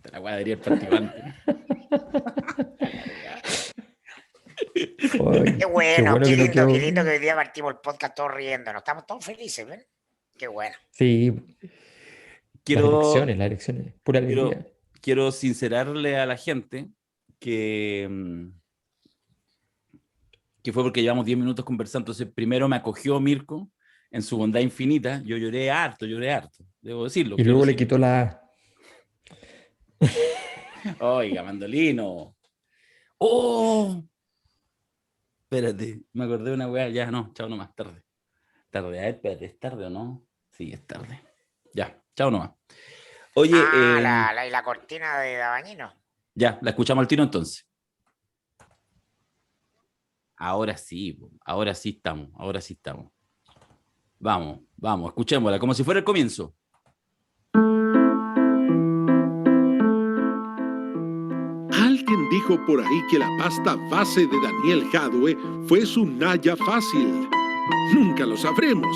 Te la guardaría el participante. Qué Ay, qué bueno, bueno que no qué quedó. lindo que hoy día partimos el podcast todos riendo. Nos estamos todos felices, ¿ven? Qué bueno. Sí, Quiero, las elecciones, pura quiero, alegría. quiero sincerarle a la gente que, que fue porque llevamos 10 minutos conversando. Entonces, primero me acogió Mirko en su bondad infinita. Yo lloré harto, debo decirlo, Y quiero luego le decirlo. quitó la A. Oiga, Mandolino. ¡Oh! Espérate, me acordé de una weá. Ya, no, chao nomás, tarde. Tarde, a ver, espérate, ¿es tarde o no? Sí, es tarde. Ya, chao nomás. Oye, Ah, y la cortina de Dabañino. ya, la escuchamos al tiro entonces. Ahora sí, ahora sí estamos, ahora sí estamos. Vamos, vamos, escuchémosla, como si fuera el comienzo. Alguien dijo por ahí que la pasta base de Daniel Jadwe fue su Naya fácil. Nunca lo sabremos.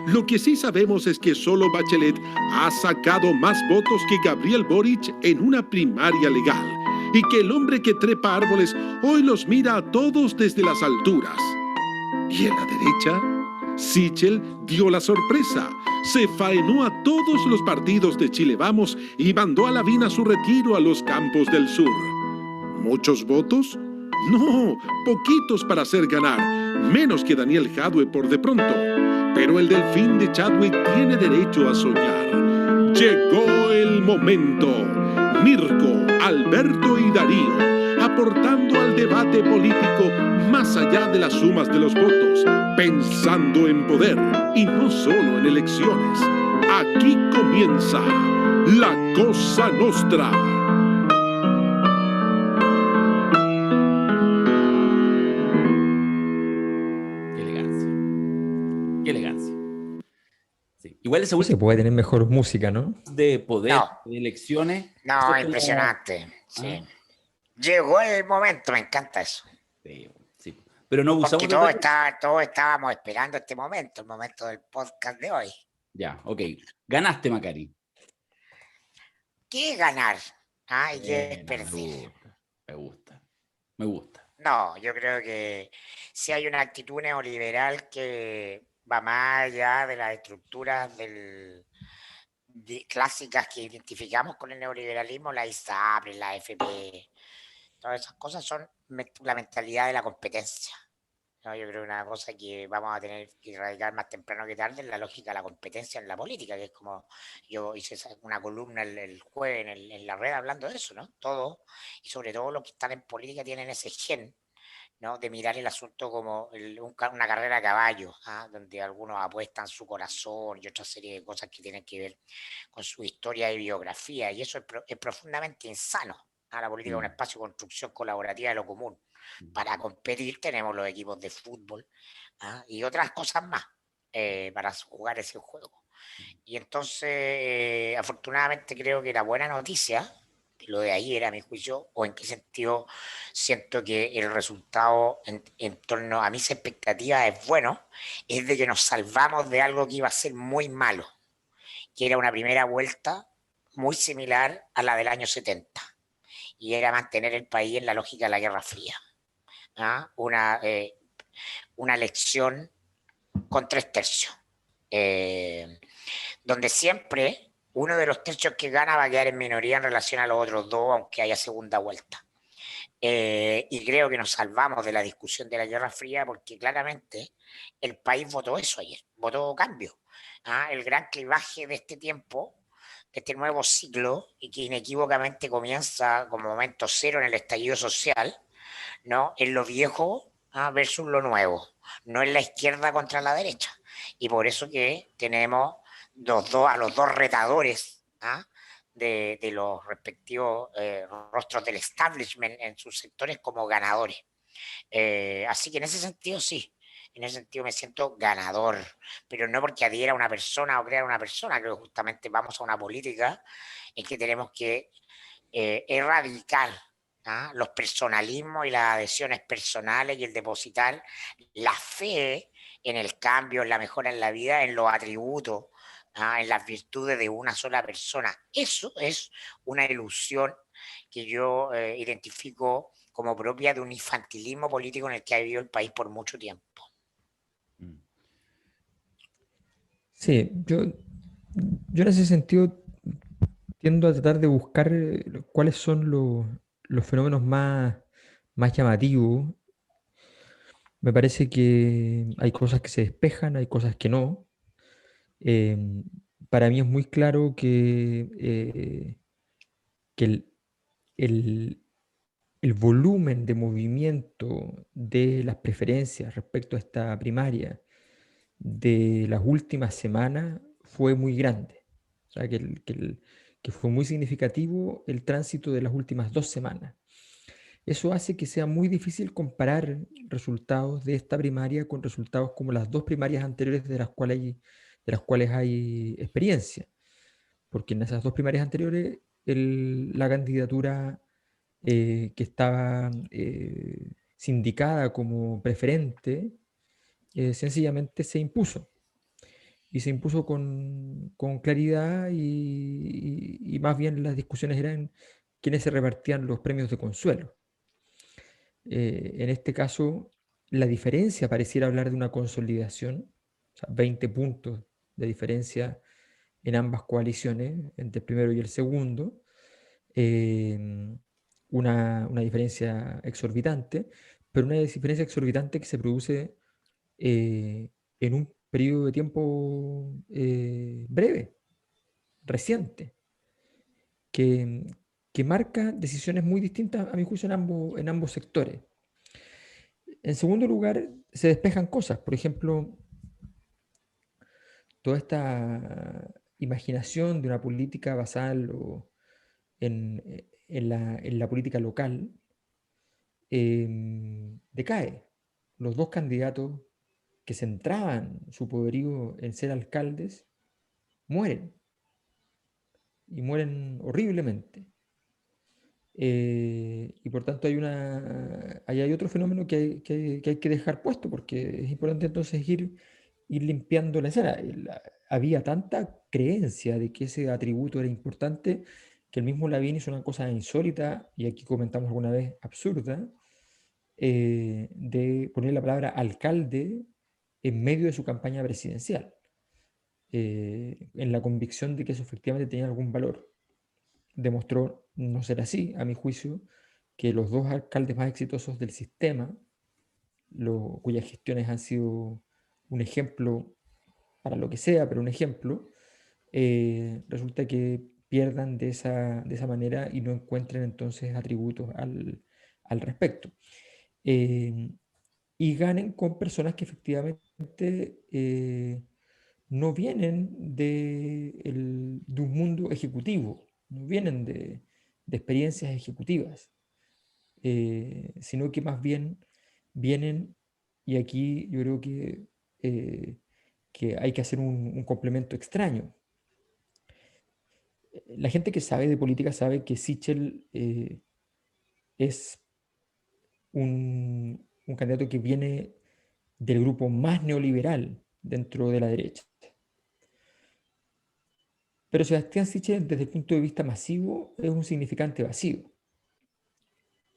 Lo que sí sabemos es que solo Bachelet ha sacado más votos que Gabriel Boric en una primaria legal y que el hombre que trepa árboles hoy los mira a todos desde las alturas. Y en la derecha, Sichel dio la sorpresa. Se faenó a todos los partidos de Chile Vamos y mandó a Lavín a su retiro a los campos del sur. ¿Muchos votos? No, poquitos para hacer ganar, menos que Daniel Jadwe por de pronto. Pero el delfín de Chadwick tiene derecho a soñar. Llegó el momento. Mirko, Alberto y Darío, aportando al debate político más allá de las sumas de los votos, pensando en poder y no solo en elecciones. Aquí comienza La Cosa Nostra. Qué elegancia, qué elegancia. Sí. Igual esa No se última puede tener mejor música, ¿no? de poder, No, de elecciones, eso no, es como... impresionante. ¿Ah? Sí. Llegó el momento, me encanta eso. Sí, sí. Pero no Porque abusamos de otra... todos estábamos esperando este momento, el momento del podcast de hoy. Ya, ok. Ganaste, Macari. ¿Qué es ganar? ¿Y qué es Me perder? gusta, me gusta, me gusta. No, yo creo que si hay una actitud neoliberal que va más allá de las estructuras clásicas que identificamos con el neoliberalismo, la ISAPRE, la AFP, todas esas cosas son la mentalidad de la competencia. No, yo creo que una cosa que vamos a tener que erradicar más temprano que tarde es la lógica de la competencia en la política, que es como yo hice una columna el jueves en la red hablando de eso, ¿no? Todo, y sobre todo los que están en política tienen ese gen, ¿no? De mirar el asunto como una carrera a caballo, donde algunos apuestan su corazón y otra serie de cosas que tienen que ver con su historia y biografía, y eso es profundamente insano. La política es un espacio de construcción colaborativa de lo común. Para competir tenemos los equipos de fútbol y otras cosas más para jugar ese juego. Y entonces, afortunadamente creo que la buena noticia, lo de ayer a mi juicio, o en qué sentido siento que el resultado en torno a mis expectativas es bueno, es de que nos salvamos de algo que iba a ser muy malo, que era una primera vuelta muy similar a la del año 70, y era mantener el país en la lógica de la Guerra Fría. Una elección con 3/3, donde siempre uno de los tercios que gana va a quedar en minoría en relación a los otros dos, aunque haya segunda vuelta. Y creo que nos salvamos de la discusión de la Guerra Fría porque claramente el país votó eso ayer, votó cambio. El gran clivaje de este tiempo, de este nuevo ciclo, y que inequívocamente comienza como momento cero en el estallido social, ¿no? En lo viejo versus lo nuevo, no en la izquierda contra la derecha. Y por eso que tenemos a los dos retadores de los respectivos rostros del establishment en sus sectores como ganadores. Así que en ese sentido sí, en ese sentido me siento ganador, pero no porque adhiera a una persona o crea una persona, creo que justamente vamos a una política en que tenemos que erradicar los personalismos y las adhesiones personales y el depositar la fe en el cambio, en la mejora en la vida, en los atributos en las virtudes de una sola persona. Eso es una ilusión que yo identifico como propia de un infantilismo político en el que ha vivido el país por mucho tiempo. Mm. Sí, yo en ese sentido tiendo a tratar de buscar cuáles son los fenómenos más llamativos. Me parece que hay cosas que se despejan, hay cosas que no. Em, para mí es muy claro que el- el volumen de movimiento de las preferencias respecto a esta primaria de las últimas semanas fue muy grande. O sea, que fue muy significativo el tránsito de las últimas 2 semanas. Eso hace que sea muy difícil comparar resultados de esta primaria con resultados como las 2 primarias anteriores de las cuales hay experiencia. Porque en esas 2 primarias anteriores la candidatura que estaba sindicada como preferente sencillamente se impuso. Y se impuso con claridad y más bien las discusiones eran quiénes se repartían los premios de consuelo. En este caso, la diferencia pareciera hablar de una consolidación, o sea, 20 puntos de diferencia en ambas coaliciones, entre el primero y el segundo, una diferencia exorbitante, pero una diferencia exorbitante que se produce en un periodo de tiempo breve, reciente, que, que marca decisiones muy distintas, a mi juicio, en ambos sectores. En segundo lugar, se despejan cosas. Por ejemplo, toda esta imaginación de una política basada en la política local decae. Los dos candidatos que centraban su poderío en ser alcaldes mueren y mueren horriblemente. Y por tanto ahí hay otro fenómeno que hay que dejar puesto, porque es importante entonces ir limpiando la escena. Había tanta creencia de que ese atributo era importante que el mismo Lavín hizo una cosa insólita, y aquí comentamos alguna vez absurda, de poner la palabra alcalde en medio de su campaña presidencial, en la convicción de que eso efectivamente tenía algún valor. Demostró no ser así, a mi juicio, que los dos alcaldes más exitosos del sistema, cuyas gestiones han sido un ejemplo para lo que sea, pero un ejemplo, resulta que pierdan de esa manera y no encuentren entonces atributos al respecto. Eh, y ganen con personas que efectivamente no vienen de un mundo ejecutivo, no vienen de experiencias ejecutivas, sino que más bien vienen, y aquí yo creo que hay que hacer un complemento extraño. La gente que sabe de política sabe que Sichel es un candidato que viene del grupo más neoliberal dentro de la derecha. Pero Sebastián Sichel, desde el punto de vista masivo, es un significante vacío.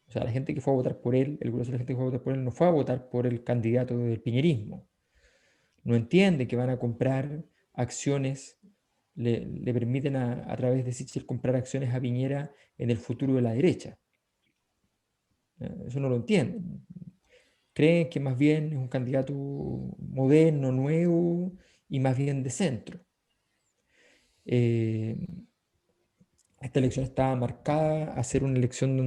O sea, la gente que fue a votar por él, el grueso de la gente que fue a votar por él, no fue a votar por el candidato del piñerismo. No entiende que van a comprar acciones, le permiten a través de Sichel comprar acciones a Piñera en el futuro de la derecha. Eso no lo entienden. Creen que más bien es un candidato moderno, nuevo y más bien de centro. Eh, esta elección estaba marcada a ser una elección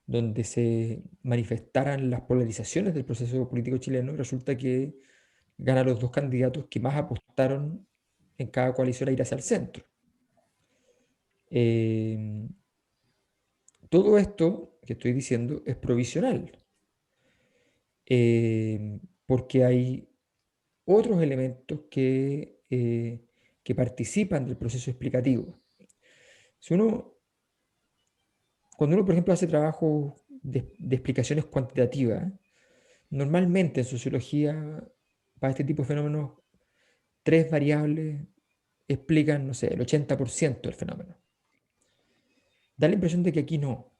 donde se manifestaran las polarizaciones del proceso político chileno, y resulta que ganan los dos candidatos que más apostaron en cada coalición a ir hacia el centro. Eh, todo esto que estoy diciendo es provisional, porque hay otros elementos que participan del proceso explicativo. Si Cuando uno, por ejemplo, hace trabajo de explicaciones cuantitativas, normalmente en sociología, para este tipo de fenómenos, 3 variables explican, no sé, el 80% del fenómeno. Da la impresión de que aquí no.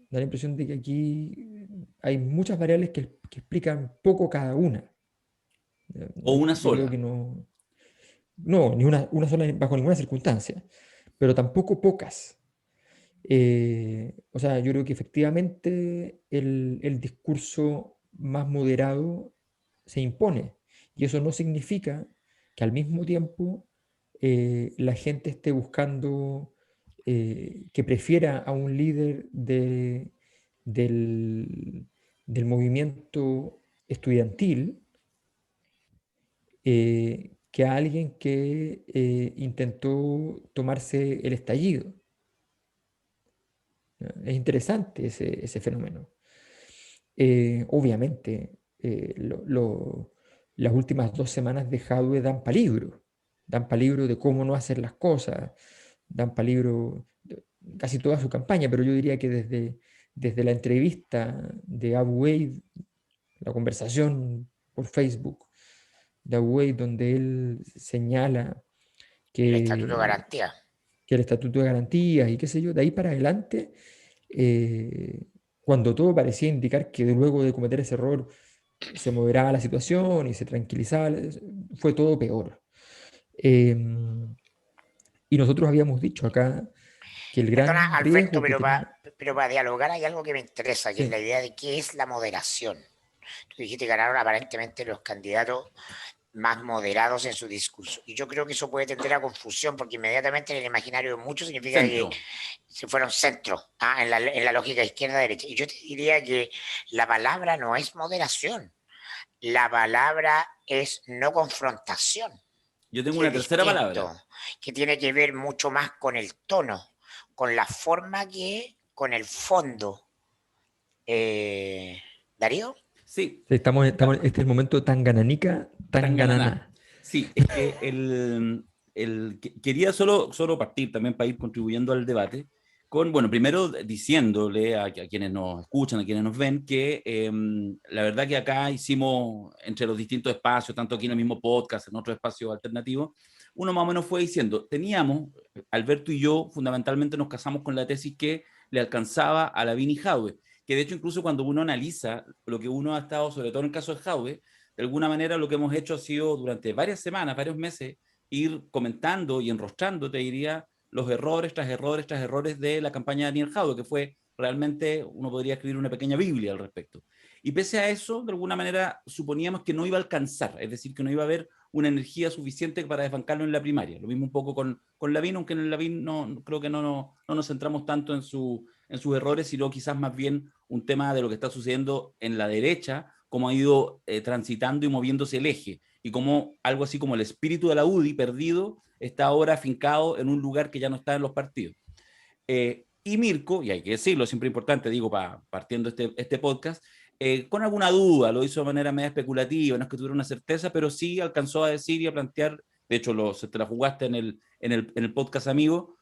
Da la impresión de que aquí hay muchas variables que explican poco cada una. O una Yo creo sola. que no. No, ni una sola bajo ninguna circunstancia, pero tampoco pocas. O sea, yo creo que efectivamente el discurso más moderado se impone. Y eso no significa que al mismo tiempo la gente esté buscando, que prefiera a un líder del, del movimiento estudiantil que a alguien que intentó tomarse el estallido. ¿Ya? Es interesante ese fenómeno. Obviamente, las últimas 2 semanas de Jadwe dan peligro de cómo no hacer las cosas, dan peligro casi toda su campaña, pero yo diría que desde la entrevista de Abu Wade, la conversación por Facebook de Abu Wade, donde él señala El estatuto de que, garantía. que el estatuto de garantías y qué sé yo, de ahí para adelante, eh, cuando todo parecía indicar que luego de cometer ese error se moderaba la situación y se tranquilizaba, fue todo peor. Y nosotros habíamos dicho acá que el Perdona, gran Alberto, riesgo que tenía... pero para dialogar hay algo que me interesa, que es la Sí, idea de qué es la moderación. Tú dijiste que ganaron aparentemente los candidatos más moderados en su discurso. Y yo creo que eso puede tender a confusión, porque inmediatamente en el imaginario de muchos significa que Centro. se fueron centro, en la lógica izquierda-derecha. Y yo te diría que la palabra no es moderación, la palabra es no confrontación, Yo tengo que una es tercera palabra. distinto, que tiene que ver mucho más con el tono, con la forma que con el fondo. ¿Darío? Sí, sí, estamos en este momento tan gananica, tan Tangananá. gananá. Sí, es que quería solo partir también para ir contribuyendo al debate con, bueno, primero diciéndole a quienes nos escuchan, a quienes nos ven, que la verdad que acá hicimos entre los distintos espacios, tanto aquí en el mismo podcast, en otros espacios alternativos, uno más o menos fue diciendo, teníamos, Alberto y yo fundamentalmente nos casamos con la tesis que le alcanzaba a Lavín y Jadwe, que de hecho incluso cuando uno analiza lo que uno ha estado, sobre todo en el caso de Jadwe, de alguna manera lo que hemos hecho ha sido durante varias semanas, varios meses, ir comentando y enrostrando, te diría, los errores tras errores tras errores de la campaña de Daniel Jadwe, que fue realmente, uno podría escribir una pequeña Biblia al respecto. Y pese a eso, de alguna manera, suponíamos que no iba a alcanzar, es decir, que no iba a haber una energía suficiente para desbancarlo en la primaria. Lo mismo un poco con Lavín, aunque en Lavín creo que no nos centramos tanto en sus errores, sino quizás más bien un tema de lo que está sucediendo en la derecha, cómo ha ido transitando y moviéndose el eje, y cómo algo así como el espíritu de la UDI perdido está ahora afincado en un lugar que ya no está en los partidos. Y Mirko, y hay que decirlo, siempre importante, digo, partiendo este podcast, con alguna duda, lo hizo de manera media especulativa, no es que tuviera una certeza, pero sí alcanzó a decir y a plantear, de hecho te la jugaste en el podcast amigo,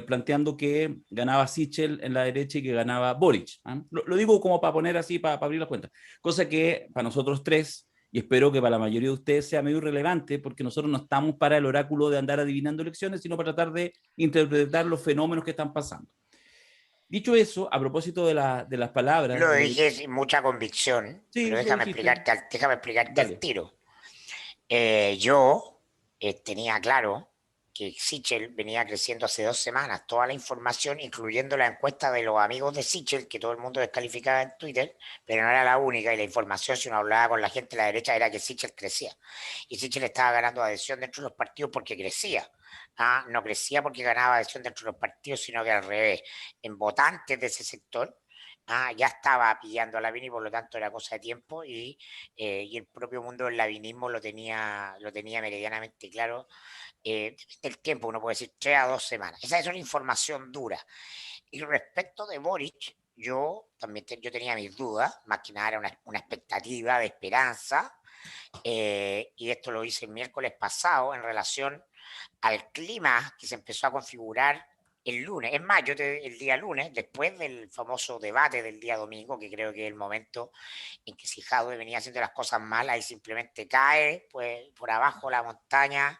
planteando que ganaba Sichel en la derecha y que ganaba Boric. ¿eh? Lo digo como para poner así, para abrir la cuenta. Cosa que para nosotros tres, y espero que para la mayoría de ustedes sea medio irrelevante, porque nosotros no estamos para el oráculo de andar adivinando elecciones, sino para tratar de interpretar los fenómenos que están pasando. Dicho eso, a propósito de las palabras... Lo dije sin mucha convicción, Sí, pero lo déjame dijiste. explicarte, déjame explicarte al Dale. tiro. Yo tenía claro que Sichel venía creciendo hace 2 semanas. Toda la información, incluyendo la encuesta de los amigos de Sichel, que todo el mundo descalificaba en Twitter, pero no era la única. Y la información, si uno hablaba con la gente de la derecha, era que Sichel crecía. Y Sichel estaba ganando adhesión dentro de los partidos porque crecía. No crecía porque ganaba adhesión dentro de los partidos, sino que al revés. En votantes de ese sector, ya estaba pillando a Lavín y por lo tanto era cosa de tiempo y el propio mundo del lavinismo lo tenía meridianamente claro. El tiempo, uno puede decir 3 a 2 semanas. Esa es una información dura. Y respecto de Boric, yo también yo tenía mis dudas, más que nada era una expectativa de esperanza, y esto lo hice el miércoles pasado en relación al clima que se empezó a configurar el lunes, es más, el día lunes, después del famoso debate del día domingo, que creo que es el momento en que si Jadwe venía haciendo las cosas malas y simplemente cae pues, por abajo la montaña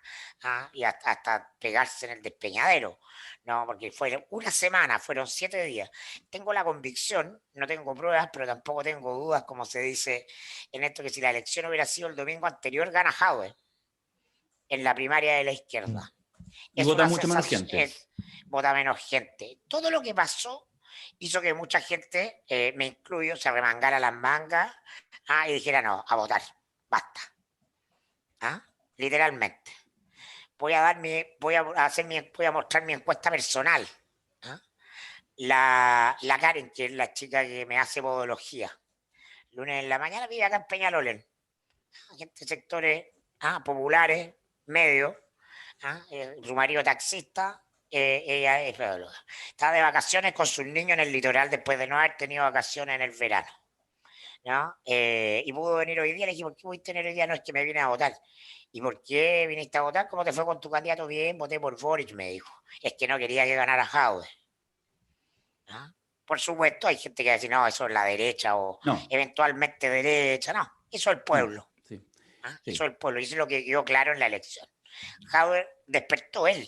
y hasta pegarse en el despeñadero, ¿no? Porque fue una semana, fueron 7 días. Tengo la convicción, no tengo pruebas, pero tampoco tengo dudas, como se dice en esto, que si la elección hubiera sido el domingo anterior, gana Jadwe en la primaria de la izquierda. Y Es vota una mucho menos sensación, gente. vota menos gente. Todo lo que pasó hizo que mucha gente, me incluyo, se arremangara las mangas y dijera no, a votar, basta. Literalmente. Voy a mostrar mi encuesta personal. La Karen, que es la chica que me hace podología. Lunes en la mañana vive acá en Peñalolén. Gente de sectores populares, medios. Su marido taxista, ella es podóloga. Está de vacaciones con sus niños en el litoral después de no haber tenido vacaciones en el verano, ¿no? Y pudo venir hoy día. Le dije, ¿por qué pudiste venir hoy día? No, es que me vine a votar. ¿Y por qué viniste a votar? ¿Cómo te fue con tu candidato? Bien, voté por Boric, me dijo. Es que no quería que ganara Jadwe. Por supuesto, hay gente que va a decir, no, eso es la derecha o No, eventualmente derecha. No, eso es el pueblo. no, sí, Eso es el pueblo. Y eso es lo que quedó claro en la elección. Jadwe despertó él.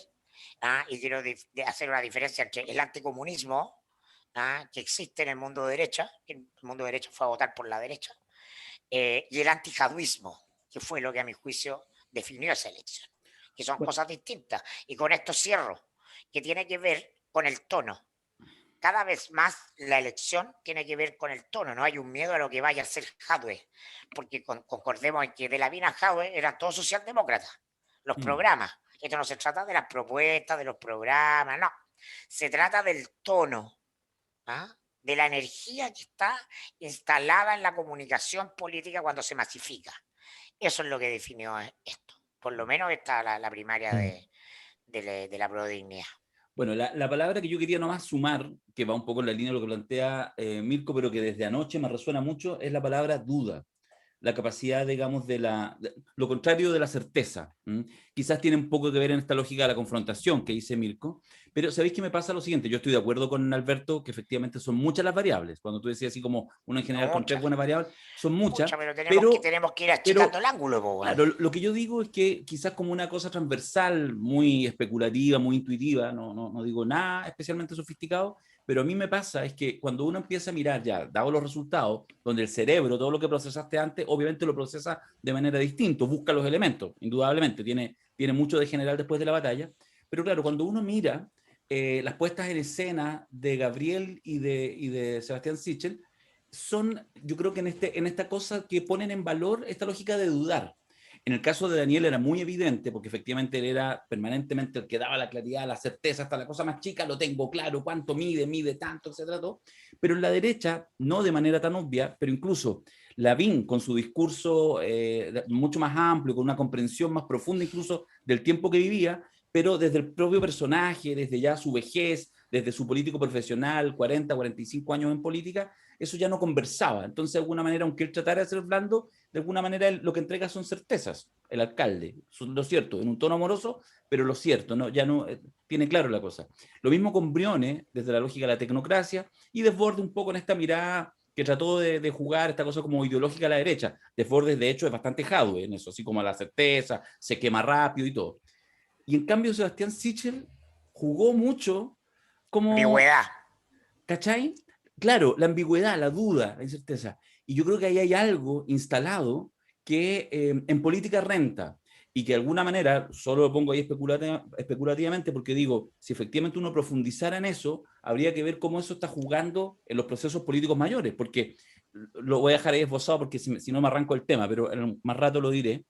Y quiero hacer una diferencia entre el anticomunismo que existe en el mundo de derecha, que el mundo de derecha fue a votar por la derecha, y el antijaduismo, que fue lo que a mi juicio definió esa elección, que son cosas distintas. Y con esto cierro, que tiene que ver con el tono. Cada vez más la elección tiene que ver con el tono, no hay un miedo a lo que vaya a hacer Jadwe, porque concordemos en que de la Vina a Jadwe eran todos socialdemócratas, los programas. Esto no se trata de las propuestas, de los programas, no. Se trata del tono, de la energía que está instalada en la comunicación política cuando se masifica. Eso es lo que definió esto. Por lo menos está la primaria de la Prodignidad. Bueno, la palabra que yo quería nomás sumar, que va un poco en la línea de lo que plantea Mirko, pero que desde anoche me resuena mucho, es la palabra duda. La capacidad, digamos, lo contrario de la certeza. Quizás tiene un poco que ver en esta lógica de la confrontación que dice Mirko, pero ¿sabéis qué me pasa lo siguiente? Yo estoy de acuerdo con Alberto que efectivamente son muchas las variables. Cuando tú decías así como uno en general con 3 buenas variables, son muchas. Pero tenemos que ir achicando el ángulo. Claro, lo que yo digo es que quizás como una cosa transversal, muy especulativa, muy intuitiva, no digo nada especialmente sofisticado, pero a mí me pasa es que cuando uno empieza a mirar ya, dado los resultados, donde el cerebro, todo lo que procesaste antes, obviamente lo procesa de manera distinta, busca los elementos, indudablemente, tiene mucho de general después de la batalla, pero claro, cuando uno mira las puestas en escena de Gabriel y de Sebastián Sichel, son, yo creo que en esta cosa que ponen en valor esta lógica de dudar. En el caso de Daniel era muy evidente, porque efectivamente él era permanentemente el que daba la claridad, la certeza, hasta la cosa más chica, lo tengo claro, cuánto mide tanto, etcétera, todo. Pero en la derecha, no de manera tan obvia, pero incluso Lavín, con su discurso mucho más amplio, con una comprensión más profunda incluso del tiempo que vivía, pero desde el propio personaje, desde ya su vejez, desde su político profesional, 40, 45 años en política, eso ya no conversaba. Entonces, de alguna manera, aunque él tratara de ser blando, de alguna manera lo que entrega son certezas, el alcalde, lo cierto, en un tono amoroso, pero lo cierto, ¿no? Ya no tiene claro la cosa. Lo mismo con Briones, desde la lógica de la tecnocracia, y Desbordes un poco en esta mirada que trató de jugar esta cosa como ideológica a la derecha. Desbordes, de hecho, es bastante Jadwe en eso, así como a la certeza, se quema rápido y todo. Y en cambio, Sebastián Sichel jugó mucho como... Ambigüedad. ¿Cachai? Claro, la ambigüedad, la duda, la incerteza. Y yo creo que ahí hay algo instalado que en política renta y que de alguna manera, solo lo pongo ahí especulativamente porque digo, si efectivamente uno profundizara en eso, habría que ver cómo eso está jugando en los procesos políticos mayores, porque lo voy a dejar ahí esbozado porque si no me arranco el tema, pero más rato lo diré,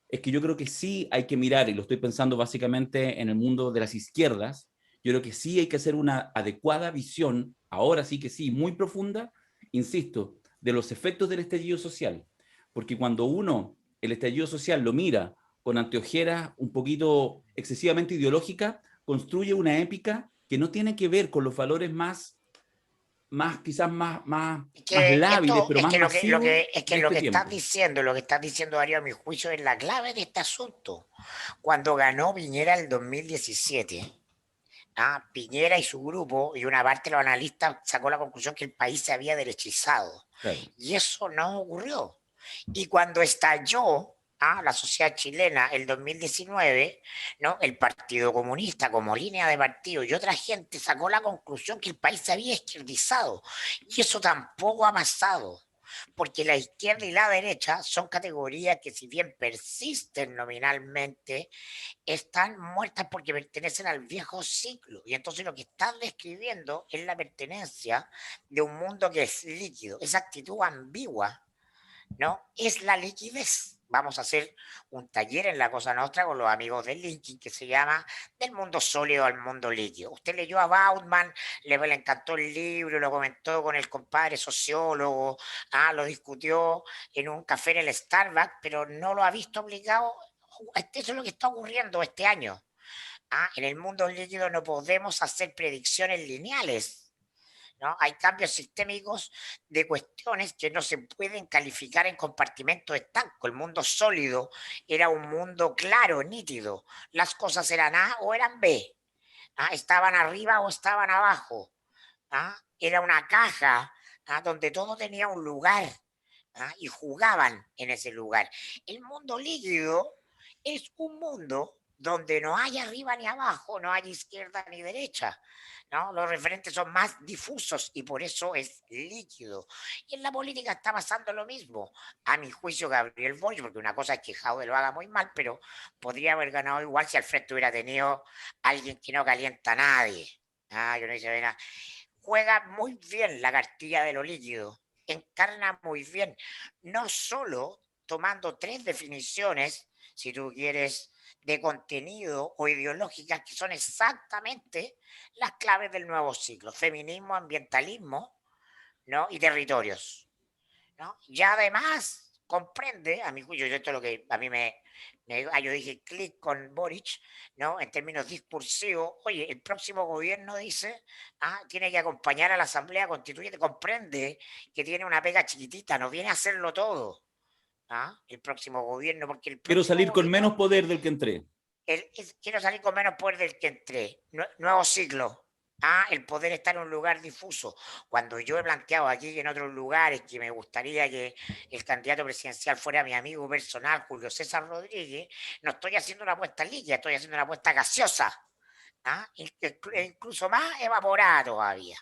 es que yo creo que sí hay que mirar, y lo estoy pensando básicamente en el mundo de las izquierdas, yo creo que sí hay que hacer una adecuada visión, ahora sí que sí, muy profunda, insisto, de los efectos del estallido social. Porque cuando uno, el estallido social, lo mira con anteojeras un poquito excesivamente ideológicas, construye una épica que no tiene que ver con los valores más quizás más lábiles, pero más masivos. Lo que estás diciendo, Darío, a mi juicio, es la clave de este asunto. Cuando ganó Piñera el 2017, Piñera y su grupo, y una parte de los analistas sacó la conclusión que el país se había derechizado. Claro. Y eso no ocurrió. Y cuando estalló la sociedad chilena el 2019, ¿no? El Partido Comunista como línea de partido y otra gente sacó la conclusión que el país se había izquierdizado. Y eso tampoco ha pasado. Porque la izquierda y la derecha son categorías que, si bien persisten nominalmente, están muertas porque pertenecen al viejo ciclo. Y entonces lo que estás describiendo es la pertenencia de un mundo que es líquido. Esa actitud ambigua, ¿no? Es la liquidez. Vamos a hacer un taller en la Cosa Nostra con los amigos del Linkin que se llama Del mundo sólido al mundo líquido. Usted leyó a Bautman, le encantó el libro, lo comentó con el compadre sociólogo, lo discutió en un café en el Starbucks, pero no lo ha visto aplicado. Eso es lo que está ocurriendo este año. En el mundo líquido no podemos hacer predicciones lineales, ¿no? Hay cambios sistémicos de cuestiones que no se pueden calificar en compartimentos estancos. El mundo sólido era un mundo claro, nítido. Las cosas eran A o eran B. Estaban arriba o estaban abajo. Era una caja donde todo tenía un lugar, y jugaban en ese lugar. El mundo líquido es un mundo donde no hay arriba ni abajo, no hay izquierda ni derecha, ¿no? Los referentes son más difusos y por eso es líquido. Y en la política está pasando lo mismo. A mi juicio, Gabriel Boric, porque una cosa es que Jaude lo haga muy mal, pero podría haber ganado igual si al frente hubiera tenido alguien que no calienta a nadie. Que no dice nada. Juega muy bien la cartilla de lo líquido, encarna muy bien, no solo tomando 3 definiciones, si tú quieres, de contenido o ideológicas que son exactamente las claves del nuevo ciclo: feminismo, ambientalismo, ¿no? Y territorios, ¿no? Y además comprende, a mi juicio, esto es lo que a mí yo dije clic con Boric, ¿no? En términos discursivos, oye, el próximo gobierno dice, tiene que acompañar a la Asamblea Constituyente, comprende que tiene una pega chiquitita, no viene a hacerlo todo, el próximo gobierno, porque el Quiero próximo salir con gobierno, menos poder del que entré. quiero salir con menos poder del que entré, nuevo ciclo. El poder está en un lugar difuso. Cuando yo he planteado aquí y en otros lugares que me gustaría que el candidato presidencial fuera mi amigo personal, Julio César Rodríguez, no estoy haciendo una apuesta líquida, estoy haciendo una apuesta gaseosa, incluso más evaporada todavía,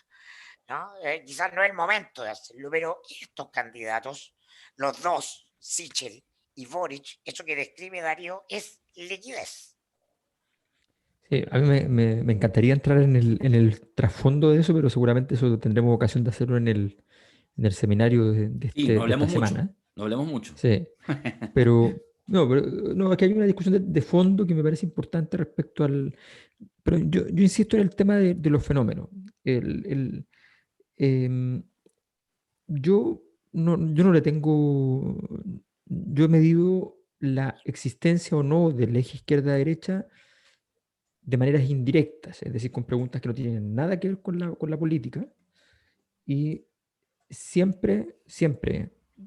¿no? Quizás no es el momento de hacerlo, pero estos candidatos, los dos, Sichel y Boric, eso que describe Darío es liquidez. Sí, a mí me encantaría entrar en el trasfondo de eso, pero seguramente eso tendremos ocasión de hacerlo en el seminario Sí, no de esta hablemos mucho. semana. No hablemos mucho. Sí, pero no, aquí hay una discusión de fondo que me parece importante respecto al... Pero yo insisto en el tema de los fenómenos. Em, yo no le tengo... Yo he medido la existencia o no del eje izquierda-derecha de maneras indirectas, es decir, con preguntas que no tienen nada que ver con la política. Y siempre,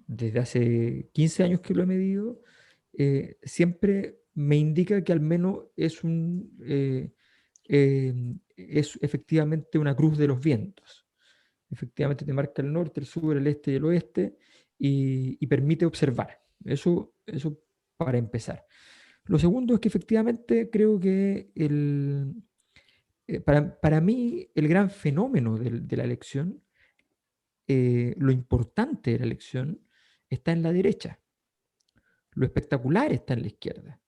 desde hace 15 años que lo he medido, siempre me indica que al menos es efectivamente una cruz de los vientos. Efectivamente te marca el norte, el sur, el este y el oeste y permite observar. Eso para empezar. Lo segundo es que efectivamente creo que para mí el gran fenómeno de la elección, lo importante de la elección, está en la derecha. Lo espectacular está en la izquierda.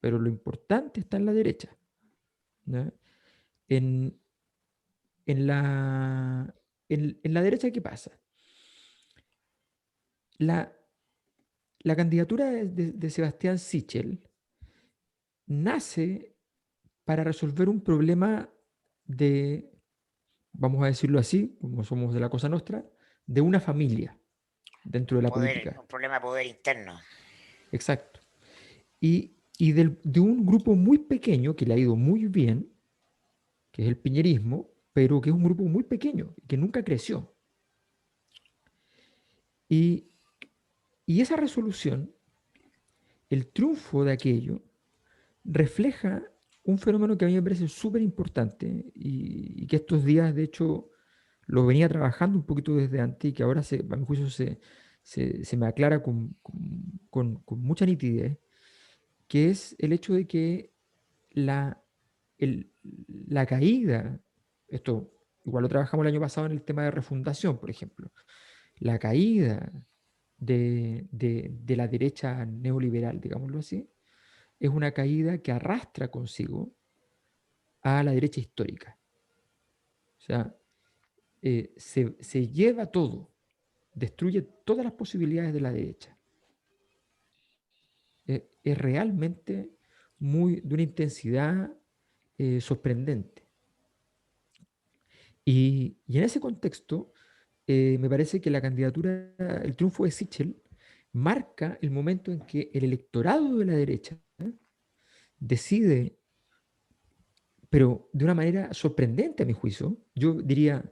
Pero lo importante está en la derecha, ¿no? En, en la derecha, ¿qué pasa? La candidatura de Sebastián Sichel nace para resolver un problema de, vamos a decirlo así, como somos de la Cosa Nostra, de una familia dentro de la política. Un problema de poder interno. Exacto. Y de un grupo muy pequeño que le ha ido muy bien, que es el piñerismo, pero que es un grupo muy pequeño, que nunca creció. Y esa resolución, el triunfo de aquello, refleja un fenómeno que a mí me parece súper importante y que estos días, de hecho, lo venía trabajando un poquito desde antes y que ahora, a mi juicio, se me aclara con mucha nitidez, que es el hecho de que la, la caída, esto igual lo trabajamos el año pasado en el tema de refundación, por ejemplo, la caída de la derecha neoliberal, digámoslo así, es una caída que arrastra consigo a la derecha histórica. O sea, se lleva todo, destruye todas las posibilidades de la derecha. Es realmente de una intensidad sorprendente. Y en ese contexto, me parece que la candidatura, el triunfo de Sichel, marca el momento en que el electorado de la derecha decide, pero de una manera sorprendente a mi juicio, yo diría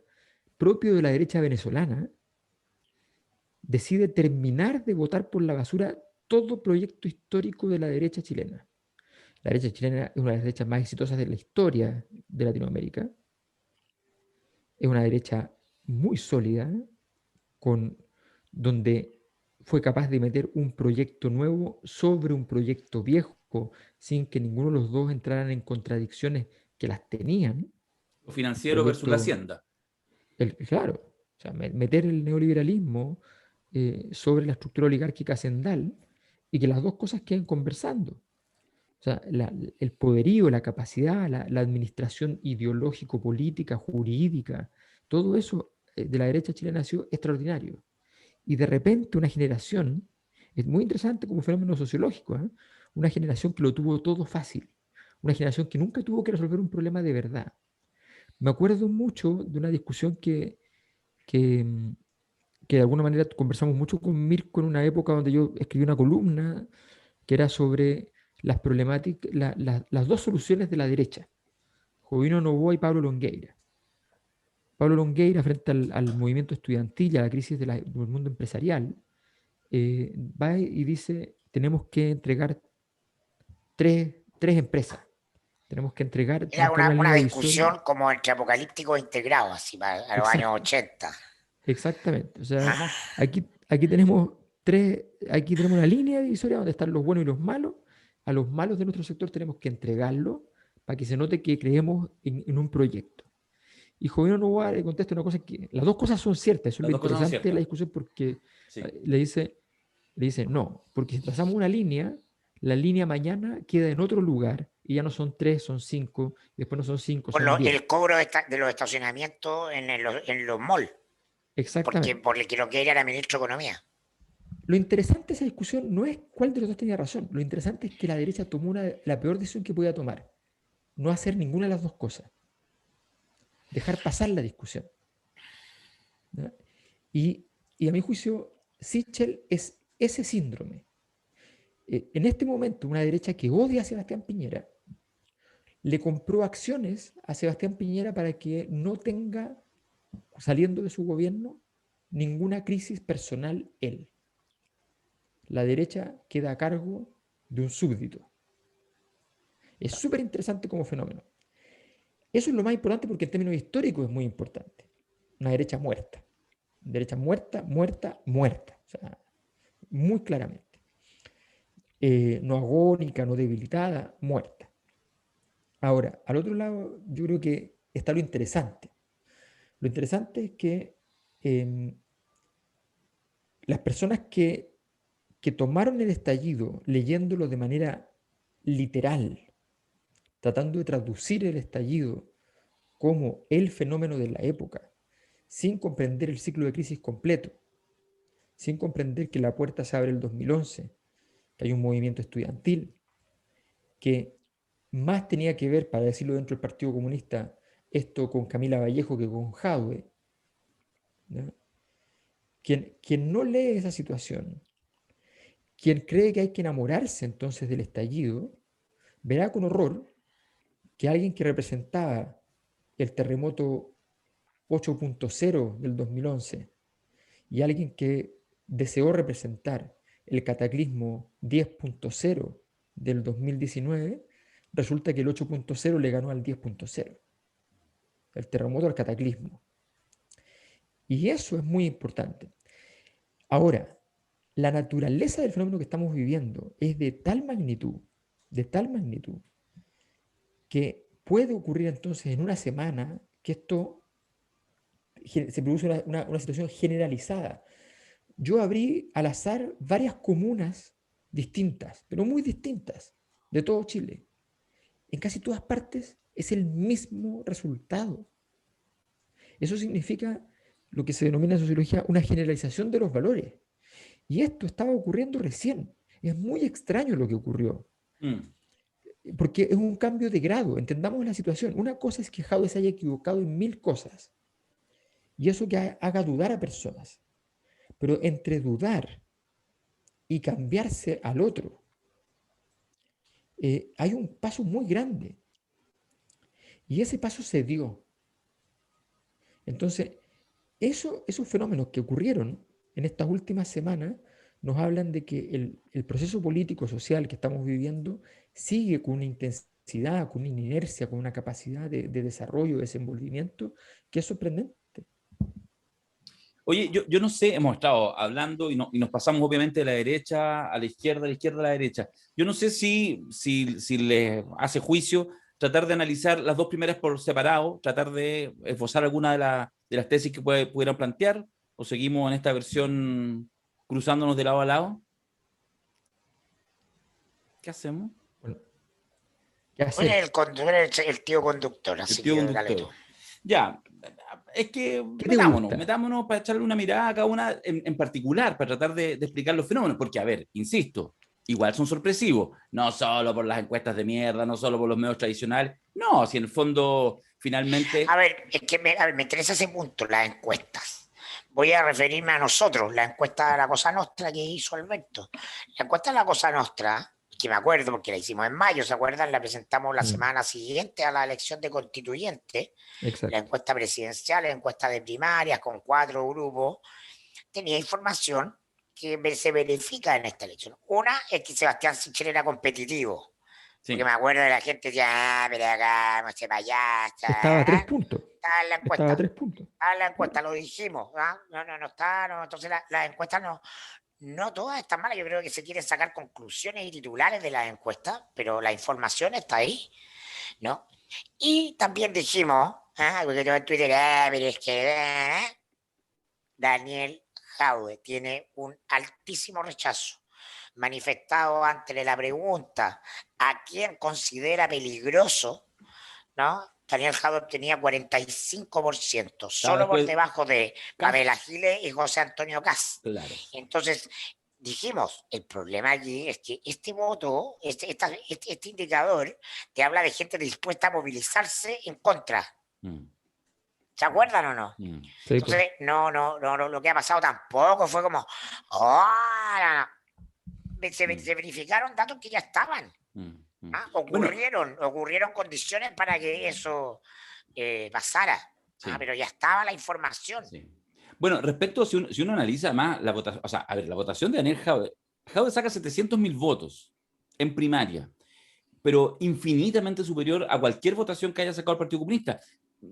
propio de la derecha venezolana, decide terminar de votar por la basura todo proyecto histórico de la derecha chilena. La derecha chilena es una de las derechas más exitosas de la historia de Latinoamérica. Es una derecha muy sólida, donde fue capaz de meter un proyecto nuevo sobre un proyecto viejo, sin que ninguno de los dos entraran en contradicciones que las tenían. Lo financiero versus la hacienda. Claro, o sea, meter el neoliberalismo sobre la estructura oligárquica hacendal y que las dos cosas queden conversando. O sea, el poderío, la capacidad, la administración ideológico-política, jurídica, todo eso de la derecha chilena ha sido extraordinario. Y de repente una generación, es muy interesante como fenómeno sociológico, ¿eh? Una generación que lo tuvo todo fácil, una generación que nunca tuvo que resolver un problema de verdad. Me acuerdo mucho de una discusión que, que de alguna manera conversamos mucho con Mirko en una época donde yo escribí una columna que era sobre las problemáticas, las dos soluciones de la derecha, Jovino Novoa y Pablo Longueira. Pablo Longueira, frente al movimiento estudiantil y a la crisis del mundo empresarial, va y dice, tenemos que entregar tres empresas. Tenemos que Era marcar una una línea divisoria. discusión como entre apocalípticos integrados, así, a los años 80. Exactamente. O sea, Ajá. aquí tenemos aquí tenemos una línea divisoria donde están los buenos y los malos. A los malos de nuestro sector tenemos que entregarlo para que se note que creemos en un proyecto. Y Jovino Novoa le contesta una cosa que las dos cosas son ciertas, eso es lo interesante de la discusión porque Sí. le dice, no, porque si trazamos una línea, la línea mañana queda en otro lugar y ya no son 3, son 5, y después no son 5, Por son 10. el cobro de los estacionamientos en los malls, porque Exactamente. por el que lo que era ministro de Economía. Lo interesante de esa discusión no es cuál de los dos tenía razón, lo interesante es que la derecha tomó la peor decisión que podía tomar, no hacer ninguna de las dos cosas, dejar pasar la discusión. ¿Ya? Y a mi juicio, Sichel es ese síndrome. En este momento, una derecha que odia a Sebastián Piñera le compró acciones a Sebastián Piñera para que no tenga, saliendo de su gobierno, ninguna crisis personal él. La derecha queda a cargo de un súbdito. Es súper interesante como fenómeno. Eso es lo más importante porque en términos históricos es muy importante. Una derecha muerta. Derecha muerta, muerta, muerta. O sea, muy claramente. No agónica, no debilitada, muerta. Ahora, al otro lado, yo creo que está lo interesante. Lo interesante es que las personas que tomaron el estallido leyéndolo de manera literal, tratando de traducir el estallido como el fenómeno de la época, sin comprender el ciclo de crisis completo, sin comprender que la puerta se abre el 2011, que hay un movimiento estudiantil, que más tenía que ver, para decirlo dentro del Partido Comunista, esto con Camila Vallejo que con Jadwe. ¿No? Quien no lee esa situación, quien cree que hay que enamorarse entonces del estallido, verá con horror que alguien que representaba el terremoto 8.0 del 2011 y alguien que deseó representar el cataclismo 10.0 del 2019, resulta que el 8.0 le ganó al 10.0. El terremoto al cataclismo. Y eso es muy importante. Ahora, la naturaleza del fenómeno que estamos viviendo es de tal magnitud, que puede ocurrir entonces en una semana que esto se produce una situación generalizada. Yo abrí al azar varias comunas distintas, pero muy distintas, de todo Chile. En casi todas partes es el mismo resultado. Eso significa lo que se denomina en sociología una generalización de los valores. Y esto estaba ocurriendo recién. Es muy extraño lo que ocurrió, porque es un cambio de grado. Entendamos la situación. Una cosa es que Jaude se haya equivocado en 1000 cosas, y eso que haga dudar a personas. Pero entre dudar y cambiarse al otro, hay un paso muy grande. Y ese paso se dio. Entonces, esos fenómenos que ocurrieron en estas últimas semanas nos hablan de que el proceso político social que estamos viviendo sigue con una intensidad, con una inercia, con una capacidad de desarrollo, de desenvolvimiento que es sorprendente. Oye, yo no sé, hemos estado hablando y nos pasamos obviamente de la derecha a la izquierda, a la derecha. Yo no sé si les hace juicio tratar de analizar las dos primeras por separado, tratar de esbozar alguna de las tesis que pudieran plantear, o seguimos en esta versión cruzándonos de lado a lado. ¿Qué hacemos? Bueno, Tú eres el tío conductor, así tío que conductor. dale tú. Ya, es que ¿qué te gusta? metámonos para echarle una mirada a cada una en particular, para tratar de explicar los fenómenos, porque, a ver, insisto, igual son sorpresivos, no solo por las encuestas de mierda, no solo por los medios tradicionales, no, si en el fondo, finalmente... A ver, es que me interesa ese punto, las encuestas. Voy a referirme a nosotros, la encuesta de la Cosa Nostra que hizo Alberto. La encuesta de la Cosa Nostra, que me acuerdo porque la hicimos en mayo, ¿se acuerdan? La presentamos la semana siguiente a la elección de constituyente. Exacto. La encuesta presidencial, la encuesta de primarias con 4 grupos, tenía información que se verifica en esta elección. Una es que Sebastián Sichel era competitivo. Sí. Porque me acuerdo de la gente que decía, pero acá, no sé, para allá. Estaba a 3 puntos. Estaba en la encuesta. Estaba a 3 puntos. Estaba en la encuesta, lo dijimos. No está. No. Entonces las encuestas no todas están malas. Yo creo que se quieren sacar conclusiones y titulares de las encuestas, pero la información está ahí, ¿no? Y también dijimos, porque yo en Twitter, pero es que Daniel Jaude tiene un altísimo rechazo manifestado ante la pregunta ¿a quién considera peligroso? ¿No? Daniel Jaude obtenía 45%, solo por debajo de Pamela Giles y José Antonio Kast. Claro. Entonces, dijimos, el problema allí es que este voto, este indicador, te habla de gente dispuesta a movilizarse en contra. ¿Se acuerdan o no? Sí, entonces, no, lo que ha pasado tampoco fue como, se verificaron datos que ya estaban. Ocurrieron condiciones para que eso pasara. Sí. Pero ya estaba la información. Sí. Bueno, respecto, si uno analiza más la votación, o sea, a ver, la votación de Daniel Jaude saca 700.000 votos en primaria, pero infinitamente superior a cualquier votación que haya sacado el Partido Comunista.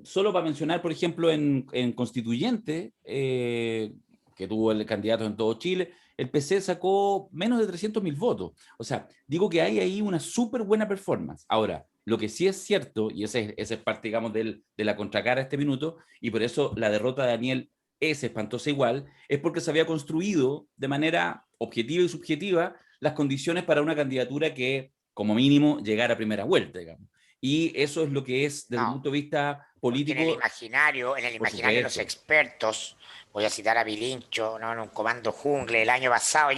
Solo para mencionar, por ejemplo, en Constituyente, que tuvo el candidato en todo Chile, el PC sacó menos de 300.000 votos. O sea, digo que hay ahí una súper buena performance. Ahora, lo que sí es cierto, y ese es parte, digamos, de la contracara a este minuto, y por eso la derrota de Daniel es espantosa igual, es porque se había construido de manera objetiva y subjetiva las condiciones para una candidatura que, como mínimo, llegara a primera vuelta, digamos. Y eso es lo que es, desde el punto de vista político... En el imaginario de los expertos, voy a citar a Pilincho, ¿no? En un comando jungle del año pasado,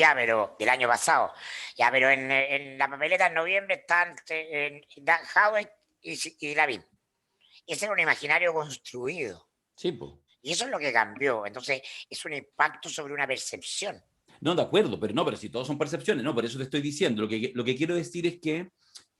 pero en la papeleta en noviembre están Jaude y Lavín. Ese era un imaginario construido. Sí, pues. Y eso es lo que cambió. Entonces, es un impacto sobre una percepción. No, de acuerdo, pero si todos son percepciones, no, por eso te estoy diciendo. Lo que quiero decir es que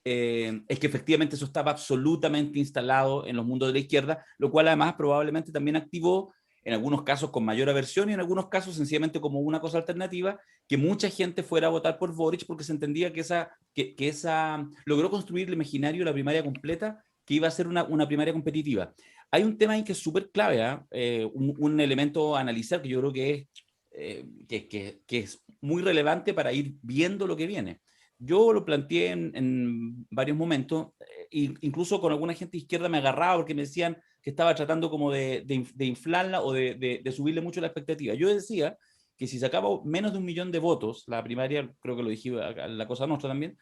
efectivamente eso estaba absolutamente instalado en los mundos de la izquierda, lo cual además probablemente también activó en algunos casos con mayor aversión y en algunos casos sencillamente como una cosa alternativa, que mucha gente fuera a votar por Boric porque se entendía que esa logró construir el imaginario de la primaria completa, que iba a ser una primaria competitiva. Hay un tema ahí que es súper clave, un elemento a analizar que yo creo que es muy relevante para ir viendo lo que viene. Yo lo planteé en varios momentos, incluso con alguna gente de izquierda me agarraba porque me decían que estaba tratando como de inflarla o de subirle mucho la expectativa. Yo decía que si sacaba menos de 1 millón de votos, la primaria, creo que lo dije la Cosa Nostra también,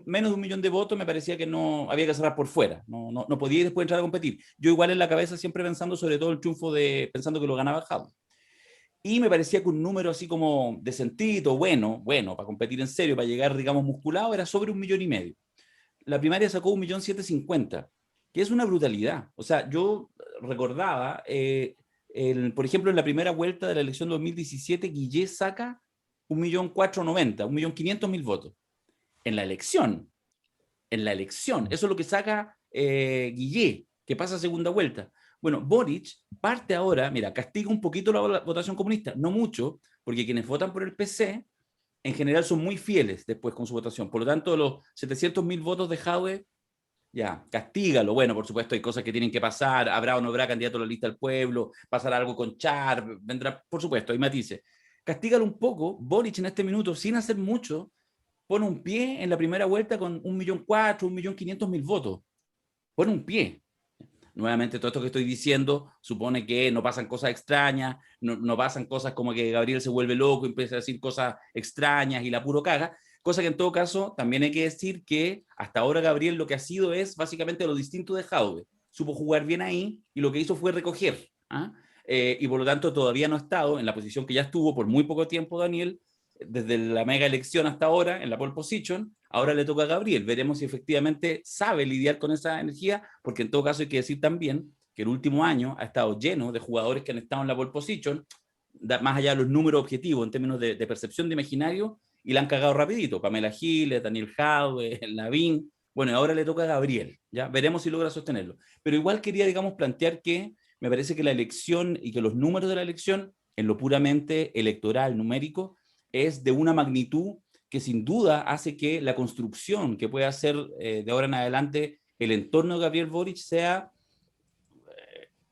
menos de 1 millón de votos me parecía que no había que cerrar por fuera, no podía después entrar a competir. Yo igual en la cabeza siempre pensando sobre todo el triunfo pensando que lo ganaba Jadwe. Y me parecía que un número así como decentito, bueno, para competir en serio, para llegar, digamos, musculado, era sobre 1,5 millones. La primaria sacó 1,750,000, que es una brutalidad. O sea, yo recordaba, por ejemplo, en la primera vuelta de la elección 2017, Guillé saca 1,490,000, 1,500,000 votos. En la elección, eso es lo que saca Guillé, que pasa a segunda vuelta. Bueno, Boric parte ahora, mira, castiga un poquito la votación comunista, no mucho, porque quienes votan por el PC en general son muy fieles después con su votación. Por lo tanto, los 700.000 votos de Jadwe, ya, castígalo. Bueno, por supuesto, hay cosas que tienen que pasar, habrá o no habrá candidato a la lista del pueblo, pasará algo con Char, vendrá, por supuesto, hay matices. Castígalo un poco. Boric en este minuto, sin hacer mucho, pone un pie en la primera vuelta con 1,400,000, 1,500,000 votos. Pone un pie. Nuevamente, todo esto que estoy diciendo supone que no pasan cosas extrañas, no pasan cosas como que Gabriel se vuelve loco y empieza a decir cosas extrañas y la puro caga, cosa que en todo caso también hay que decir que hasta ahora Gabriel lo que ha sido es básicamente lo distinto de Jadwe. Supo jugar bien ahí y lo que hizo fue recoger. Y por lo tanto todavía no ha estado en la posición que ya estuvo por muy poco tiempo Daniel, desde la mega elección hasta ahora, en la pole position. Ahora le toca a Gabriel. Veremos si efectivamente sabe lidiar con esa energía, porque en todo caso hay que decir también que el último año ha estado lleno de jugadores que han estado en la pole position, más allá de los números objetivos en términos de percepción de imaginario, y la han cagado rapidito. Pamela Giles, Daniel Jadwe, Lavín. Bueno, y ahora le toca a Gabriel. ¿Ya? Veremos si logra sostenerlo. Pero igual quería, digamos, plantear que me parece que la elección y que los números de la elección, en lo puramente electoral, numérico, es de una magnitud que sin duda hace que la construcción que pueda hacer de ahora en adelante el entorno de Gabriel Boric sea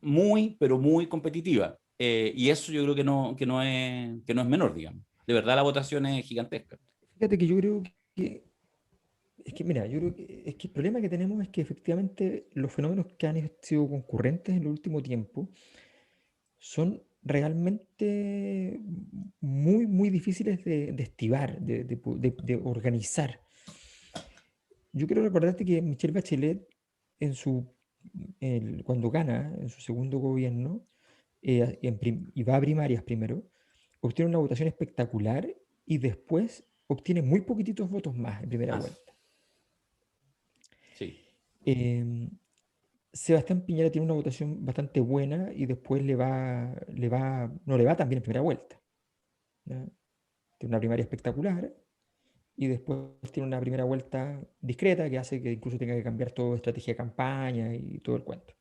muy, pero muy competitiva. Y eso yo creo que no es menor, digamos. De verdad la votación es gigantesca. Fíjate que yo creo que mira, yo creo que es que el problema que tenemos es que efectivamente los fenómenos que han sido concurrentes en el último tiempo son realmente muy, muy difíciles de estivar, de organizar. Yo quiero recordarte que Michelle Bachelet, cuando gana en su segundo gobierno, y va a primarias primero, obtiene una votación espectacular y después obtiene muy poquititos votos más en primera vuelta. Sí. Sebastián Piñera tiene una votación bastante buena y después no le va tan bien en primera vuelta, ¿ya? Tiene una primaria espectacular y después tiene una primera vuelta discreta que hace que incluso tenga que cambiar toda estrategia de campaña y todo el cuento.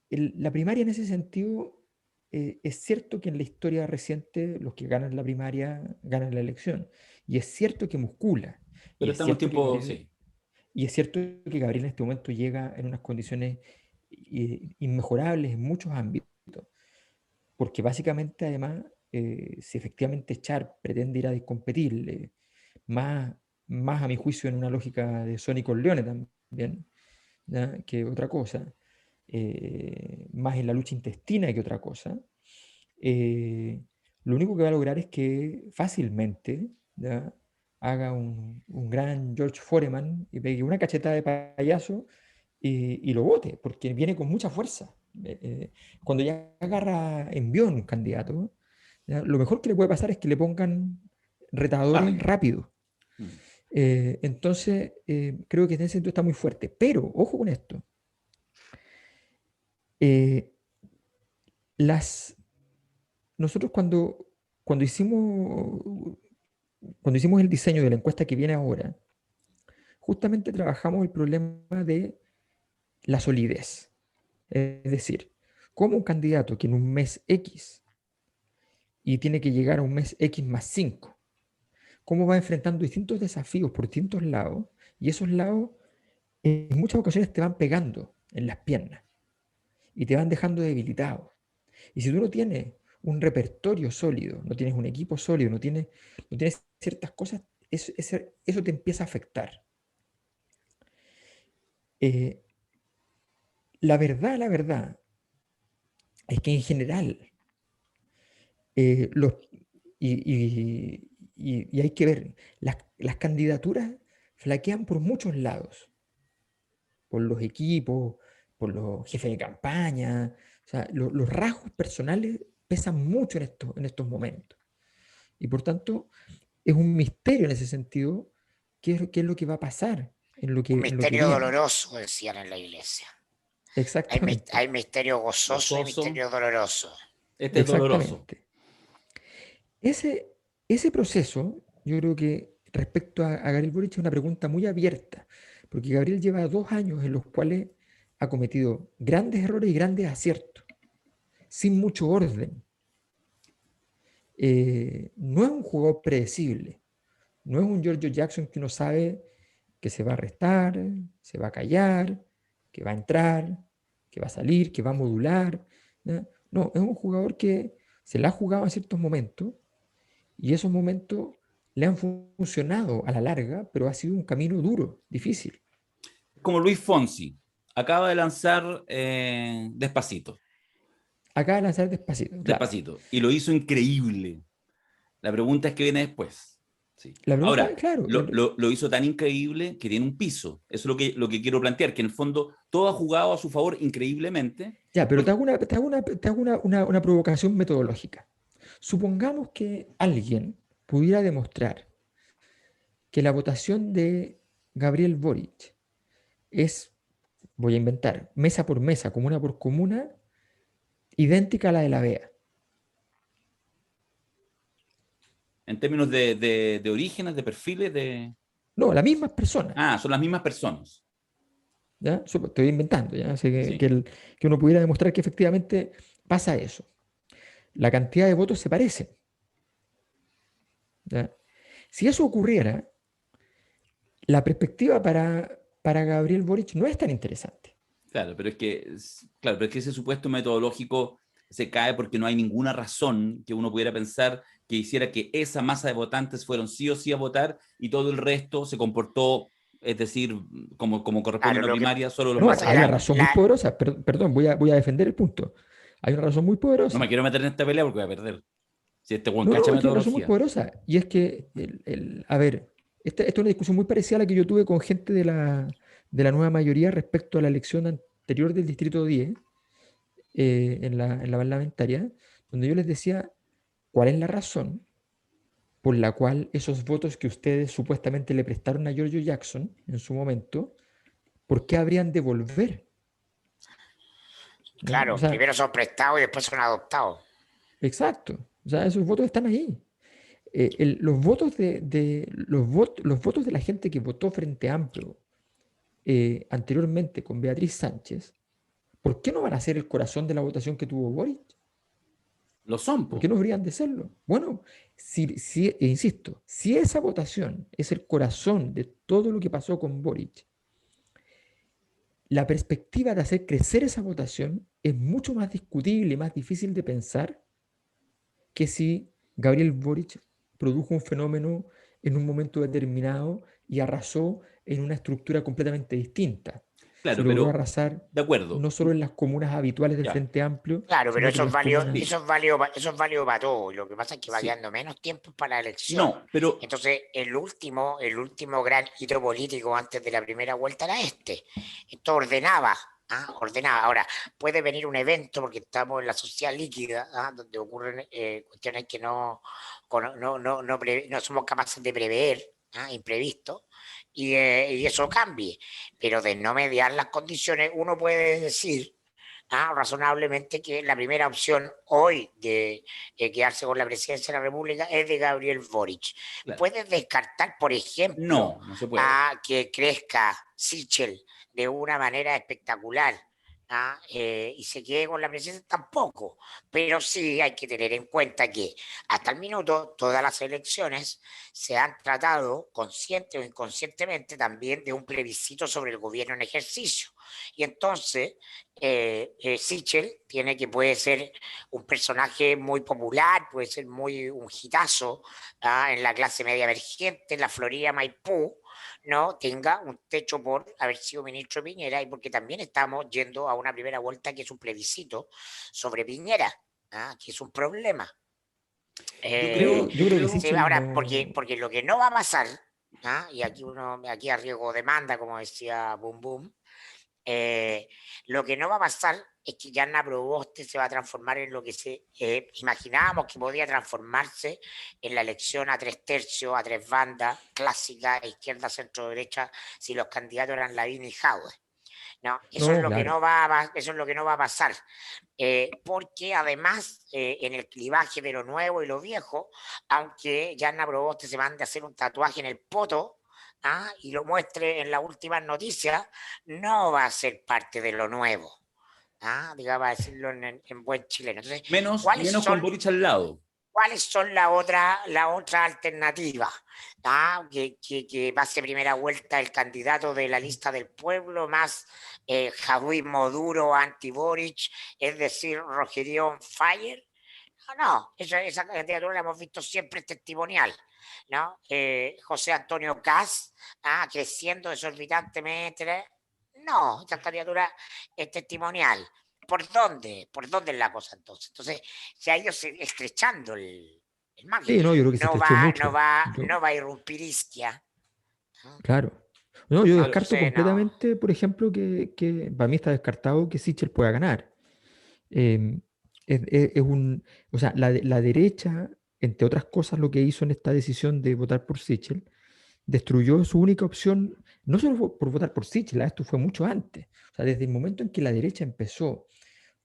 La primaria en ese sentido, es cierto que en la historia reciente los que ganan la primaria ganan la elección, y es cierto que muscula. Pero estamos en tiempo, sí. Y es cierto que Gabriel en este momento llega en unas condiciones inmejorables en muchos ámbitos, porque básicamente además, si efectivamente Char pretende ir a competir, más a mi juicio en una lógica de Sony Corleone también, ¿ya? Que otra cosa, más en la lucha intestina que otra cosa, lo único que va a lograr es que fácilmente, ¿ya?, haga un gran George Foreman y pegue una cachetada de payaso y lo vote, porque viene con mucha fuerza. Cuando ya agarra envión un candidato, ¿ya?, lo mejor que le puede pasar es que le pongan retadores rápidos. Entonces, creo que en ese sentido está muy fuerte. Pero, ojo con esto. Nosotros cuando hicimos el diseño de la encuesta que viene ahora, justamente trabajamos el problema de la solidez. Es decir, como un candidato que en un mes X y tiene que llegar a un mes X más 5, cómo va enfrentando distintos desafíos por distintos lados, y esos lados en muchas ocasiones te van pegando en las piernas y te van dejando debilitado. Y si tú no tienes un repertorio sólido, no tienes un equipo sólido, no tienes ciertas cosas, eso te empieza a afectar. La verdad, es que en general, y hay que ver, las candidaturas flaquean por muchos lados, por los equipos, por los jefes de campaña. O sea, los rasgos personales pesan mucho en estos momentos. Y por tanto, es un misterio en ese sentido qué es lo que va a pasar Un en lo que misterio viene. doloroso, decían en la iglesia. Exactamente. Hay misterio gozoso y Gozoso. misterio doloroso. Este es doloroso. Exactamente. Ese proceso, yo creo que respecto a Gabriel Boric es una pregunta muy abierta, porque Gabriel lleva 2 años en los cuales ha cometido grandes errores y grandes aciertos, sin mucho orden. No es un jugador predecible, no es un Giorgio Jackson que uno sabe que se va a restar, se va a callar, que va a entrar, que va a salir, que va a modular. ¿Ya? No, es un jugador que se la ha jugado en ciertos momentos y esos momentos le han funcionado a la larga, pero ha sido un camino duro, difícil. Como Luis Fonsi, acaba de lanzar Despacito. Acaba de lanzar Despacito, claro. Despacito. Y lo hizo increíble. La pregunta es qué viene después. Sí. La pregunta, Ahora, claro. lo hizo tan increíble que tiene un piso. Eso es lo que quiero plantear, que en el fondo todo ha jugado a su favor increíblemente. Ya, pero te hago una provocación metodológica. Supongamos que alguien pudiera demostrar que la votación de Gabriel Boric es, voy a inventar, mesa por mesa, comuna por comuna, idéntica a la de la BEA. En términos de orígenes, de perfiles, de... No, las mismas personas. Ah, son las mismas personas. ¿Ya? Estoy inventando, ¿ya? Así Sí. que uno pudiera demostrar que efectivamente pasa eso. La cantidad de votos se parecen. ¿Ya? Si eso ocurriera, la perspectiva para Gabriel Boric no es tan interesante. Claro, pero es que ese supuesto metodológico se cae porque no hay ninguna razón que uno pudiera pensar que hiciera que esa masa de votantes fueron sí o sí a votar y todo el resto se comportó, es decir, como corresponde a una primaria, solo los No, más hay una cercanos. razón muy poderosa. Perdón, voy a defender el punto. Hay una razón muy poderosa. No me quiero meter en esta pelea porque voy a perder. Si este buen No, cacha es que hay una razón muy metodología. poderosa. Y es que, a ver, esta es una discusión muy parecida a la que yo tuve con gente de la nueva mayoría respecto a la elección anterior del Distrito 10 en la parlamentaria, donde yo les decía cuál es la razón por la cual esos votos que ustedes supuestamente le prestaron a Giorgio Jackson en su momento, ¿por qué habrían de volver? ¿No? Claro, O sea, primero son prestados y después son adoptados. exacto. O sea, esos votos están ahí. Los votos los votos de la gente que votó Frente Amplio anteriormente con Beatriz Sánchez, ¿por qué no van a ser el corazón de la votación que tuvo Boric? Lo son, ¿Por qué po. no deberían de serlo? Bueno, insisto, si esa votación es el corazón de todo lo que pasó con Boric, la perspectiva de hacer crecer esa votación es mucho más discutible y más difícil de pensar que si Gabriel Boric produjo un fenómeno en un momento determinado y arrasó en una estructura completamente distinta. Claro, Se logró pero arrasar de acuerdo. no solo en las comunas habituales del Ya. Frente Amplio, Claro, pero sino que eso en es las válido, comunas... eso es válido para todo. Lo que pasa es que va Sí. quedando menos tiempo para la elección. No, pero Entonces, el último gran hito político antes de la primera vuelta era este. Esto ordenaba. Ordenaba. Ahora, puede venir un evento, porque estamos en la sociedad líquida, donde ocurren cuestiones que no somos capaces de prever, imprevisto, y eso cambie. Pero de no mediar las condiciones, uno puede decir razonablemente que la primera opción hoy de quedarse con la presidencia de la República es de Gabriel Boric. claro, Puedes descartar, por ejemplo, no se puede. que crezca Sichel de una manera espectacular y se quede con la presidencia tampoco. Pero sí hay que tener en cuenta que hasta el minuto todas las elecciones se han tratado, consciente o inconscientemente, también de un plebiscito sobre el gobierno en ejercicio. Y entonces, Sichel tiene que puede ser un personaje muy popular, puede ser muy un hitazo en la clase media emergente, en la Florida Maipú, no tenga un techo por haber sido ministro de Piñera y porque también estamos yendo a una primera vuelta que es un plebiscito sobre Piñera, que es un problema. Yo creo que Sí, Sichel ahora, no. porque lo que no va a pasar, y aquí arriesgo demanda, como decía Boom Boom, lo que no va a pasar es que Yanna Proboste se va a transformar en lo que se imaginábamos que podía transformarse en la elección a 3/3, a 3 bandas, clásica, izquierda, centro, derecha, si los candidatos eran Lavín y Jaude. No, eso es No, lo que claro. eso es lo que no va a pasar. Porque además, en el clivaje de lo nuevo y lo viejo, aunque Yanna Proboste se mande a hacer un tatuaje en el poto, y lo muestre en las últimas noticias, no va a ser parte de lo nuevo. Digamos, a decirlo en buen chileno. Entonces, Menos, ¿cuáles menos con son Boric al lado. ¿cuáles son la otra alternativa? Que pase primera vuelta el candidato de la lista del pueblo más jadwismo duro anti-Boric, es decir, Rogerio Fire. No, esa candidatura la hemos visto siempre testimonial, ¿no? José Antonio Caz, creciendo desorbitantemente. No, esa candidatura es testimonial. ¿Por dónde? ¿Por dónde es la cosa entonces? Entonces, se ha ido estrechando el margen. Sí, no, yo creo que se estrechó mucho. No va a irrumpir Isquia. Claro. No, yo Claro. descarto Entonces, no. completamente, por ejemplo, que para mí está descartado que Sichel pueda ganar. Eh, o sea, la derecha, entre otras cosas, lo que hizo en esta decisión de votar por Sichel, destruyó su única opción, no solo por votar por Sichel, esto fue mucho antes. O sea, desde el momento en que la derecha empezó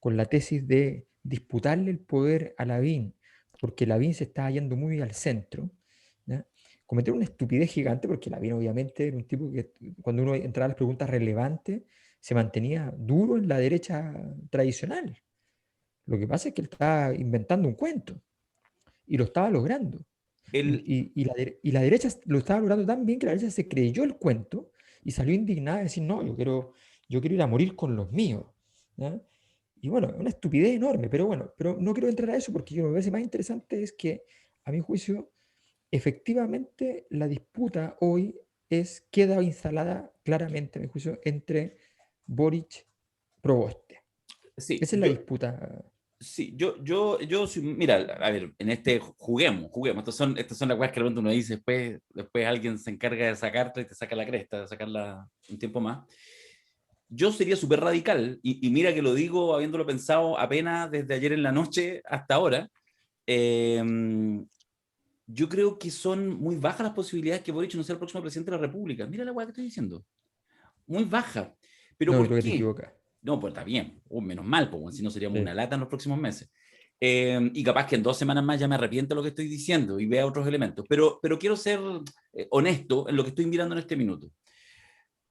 con la tesis de disputarle el poder a Lavín, porque Lavín se estaba yendo muy al centro, ¿ya? Cometieron una estupidez gigante, porque Lavín obviamente era un tipo que cuando uno entraba a las preguntas relevantes, se mantenía duro en la derecha tradicional. Lo que pasa es que él estaba inventando un cuento y lo estaba logrando. El, Y la derecha lo estaba logrando tan bien que la derecha se creyó el cuento y salió indignada a decir, no, yo quiero ir a morir con los míos, ¿ya? Y bueno, una estupidez enorme, pero bueno, pero no quiero entrar a eso porque lo que me parece más interesante es que, a mi juicio, efectivamente la disputa hoy queda instalada claramente, a mi juicio, entre Boric y Proboste. sí, Esa es la disputa. sí, mira, a ver, en este juguemos. Estas son las cosas que de repente uno dice, después alguien se encarga de sacarte y te saca la cresta, de sacarla un tiempo más. Yo sería súper radical, y mira que lo digo habiéndolo pensado apenas desde ayer en la noche hasta ahora. Yo creo que son muy bajas las posibilidades que Boric no sea el próximo presidente de la República. Mira la hueá que estoy diciendo. Muy baja. ¿Pero No, yo por creo que te qué? equivocas. No, pues está bien. Menos mal, pues, si no seríamos Sí. una lata en los próximos meses. Y capaz que en 2 semanas más ya me arrepiento de lo que estoy diciendo y vea otros elementos. Pero quiero ser honesto en lo que estoy mirando en este minuto.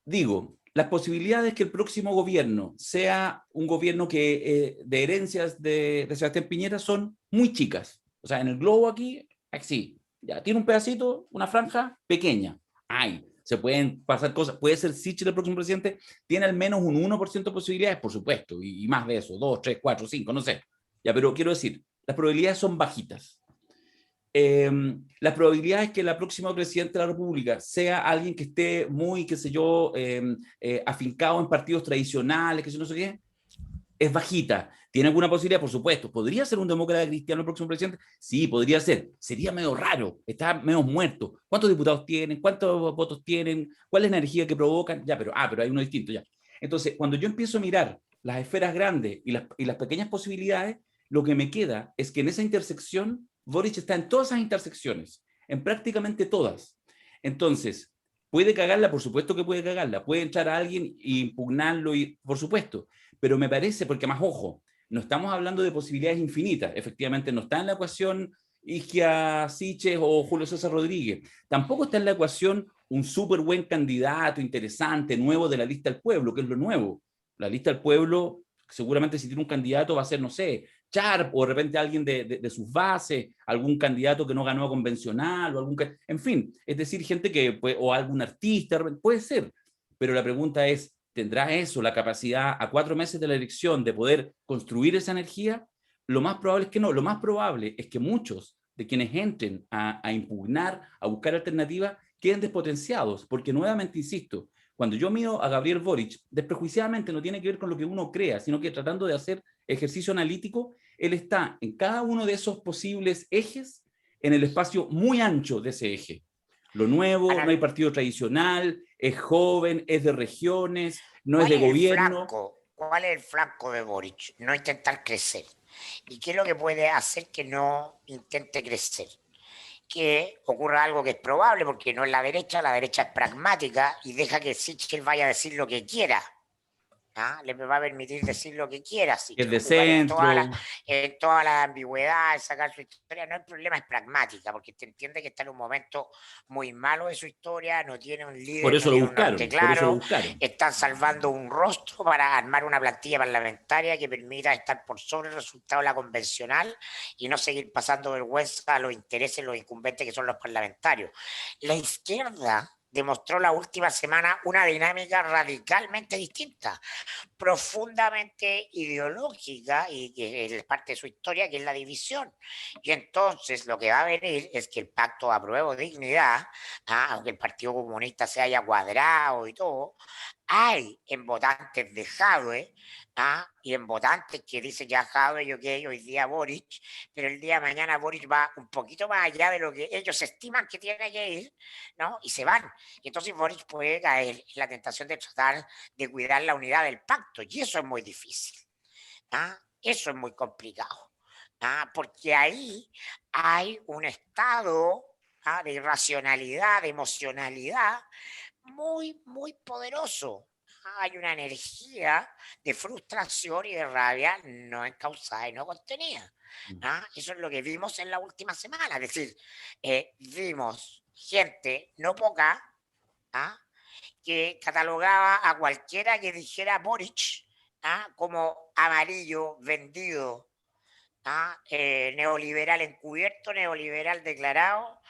Digo, las posibilidades que el próximo gobierno sea un gobierno que de herencias de Sebastián Piñera son muy chicas. O sea, en el globo aquí, sí, ya tiene un pedacito, una franja pequeña. Ay, se pueden pasar cosas. Puede ser Sichel el próximo presidente, tiene al menos un 1% de posibilidades, por supuesto, y más de eso, 2, 3, 4, 5, no sé. Ya, pero quiero decir, las probabilidades son bajitas. Las probabilidades que la próxima presidenta de la República sea alguien que esté muy, qué sé yo, afincado en partidos tradicionales, que no sé qué, es bajita. ¿Tiene alguna posibilidad? Por supuesto. ¿Podría ser un demócrata cristiano el próximo presidente? Sí, podría ser. Sería medio raro. Está medio muerto. ¿Cuántos diputados tienen? ¿Cuántos votos tienen? ¿Cuál es la energía que provocan? Ya, pero hay uno distinto ya. Entonces, cuando yo empiezo a mirar las esferas grandes y las pequeñas posibilidades, lo que me queda es que en esa intersección, Boric está en todas esas intersecciones, en prácticamente todas. Entonces, ¿puede cagarla? Por supuesto que puede cagarla. ¿Puede entrar a alguien e impugnarlo? Por supuesto. Pero me parece, porque más ojo, no estamos hablando de posibilidades infinitas. Efectivamente, no está en la ecuación Isquia Siches o Julio César Rodríguez. Tampoco está en la ecuación un súper buen candidato, interesante, nuevo de la lista del pueblo, que es lo nuevo. La lista del pueblo, seguramente si tiene un candidato va a ser, no sé, Sharp, o de repente alguien de sus bases, algún candidato que no ganó convencional, o en fin, es decir, gente que, o algún artista, puede ser, pero la pregunta es, ¿tendrá eso la capacidad a 4 meses de la elección de poder construir esa energía? Lo más probable es que no, lo más probable es que muchos de quienes entren a impugnar, a buscar alternativas, queden despotenciados, porque nuevamente insisto, cuando yo miro a Gabriel Boric, desprejuiciadamente no tiene que ver con lo que uno crea, sino que tratando de hacer ejercicio analítico, él está en cada uno de esos posibles ejes, en el espacio muy ancho de ese eje. Lo nuevo, no hay partido tradicional, es joven, es de regiones, no es de gobierno. ¿Cuál es el flanco de Boric? No intentar crecer. ¿Y qué es lo que puede hacer que no intente crecer? Que ocurra algo que es probable, porque no es la derecha es pragmática y deja que Sichel vaya a decir lo que quiera. Le va a permitir decir lo que quiera, es de centro. En toda la ambigüedad, sacar su historia. No, el problema es pragmática, porque te entiende que está en un momento muy malo de su historia, no tiene un líder, por eso no lo tiene buscaron, un norte claro, por eso lo buscaron. Están salvando un rostro para armar una plantilla parlamentaria que permita estar por sobre el resultado de la convencional y no seguir pasando vergüenza a los intereses, los incumbentes que son los parlamentarios. La izquierda demostró la última semana una dinámica radicalmente distinta, profundamente ideológica y que es parte de su historia, que es la división. Y entonces lo que va a venir es que el pacto Apruebo Dignidad, aunque el Partido Comunista se haya cuadrado y todo, hay en votantes de Jadwe, y en votantes que dicen ya Jadwe, ok, hoy día Boric, pero el día de mañana Boric va un poquito más allá de lo que ellos estiman que tiene que ir, ¿no? Y se van. Y entonces Boric puede caer en la tentación de tratar de cuidar la unidad del pacto, y eso es muy difícil. Eso es muy complicado. Porque ahí hay un estado de irracionalidad, de emocionalidad muy, muy poderoso. Hay una energía de frustración y de rabia no encausada y no contenida. Eso es lo que vimos en la última semana. Es decir, vimos gente, no poca, que catalogaba a cualquiera que dijera Boric como amarillo, vendido, neoliberal encubierto, neoliberal declarado,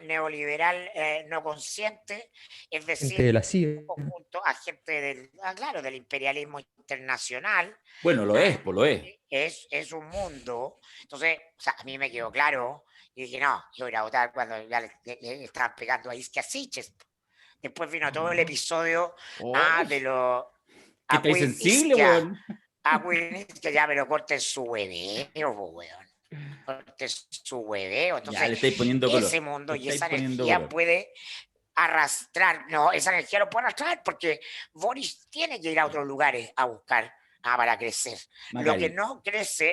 neoliberal no consciente, es decir, Gente de la CIA. conjunto a gente del, claro, del imperialismo internacional. Bueno, lo es, pues lo es. Es un mundo. Entonces, o sea, a mí me quedó claro y dije, no, yo iba a votar cuando ya le estaban pegando a Isquia Siches. Después vino todo el episodio de los... Que estáis sensible, weón. Que ya me lo corten su hueveo, weón. Corten su hueveo. Entonces, ya le estáis poniendo color. Ese mundo y esa energía puede arrastrar, no, esa energía lo puede arrastrar porque Boris tiene que ir a otros lugares a buscar para crecer. Magali.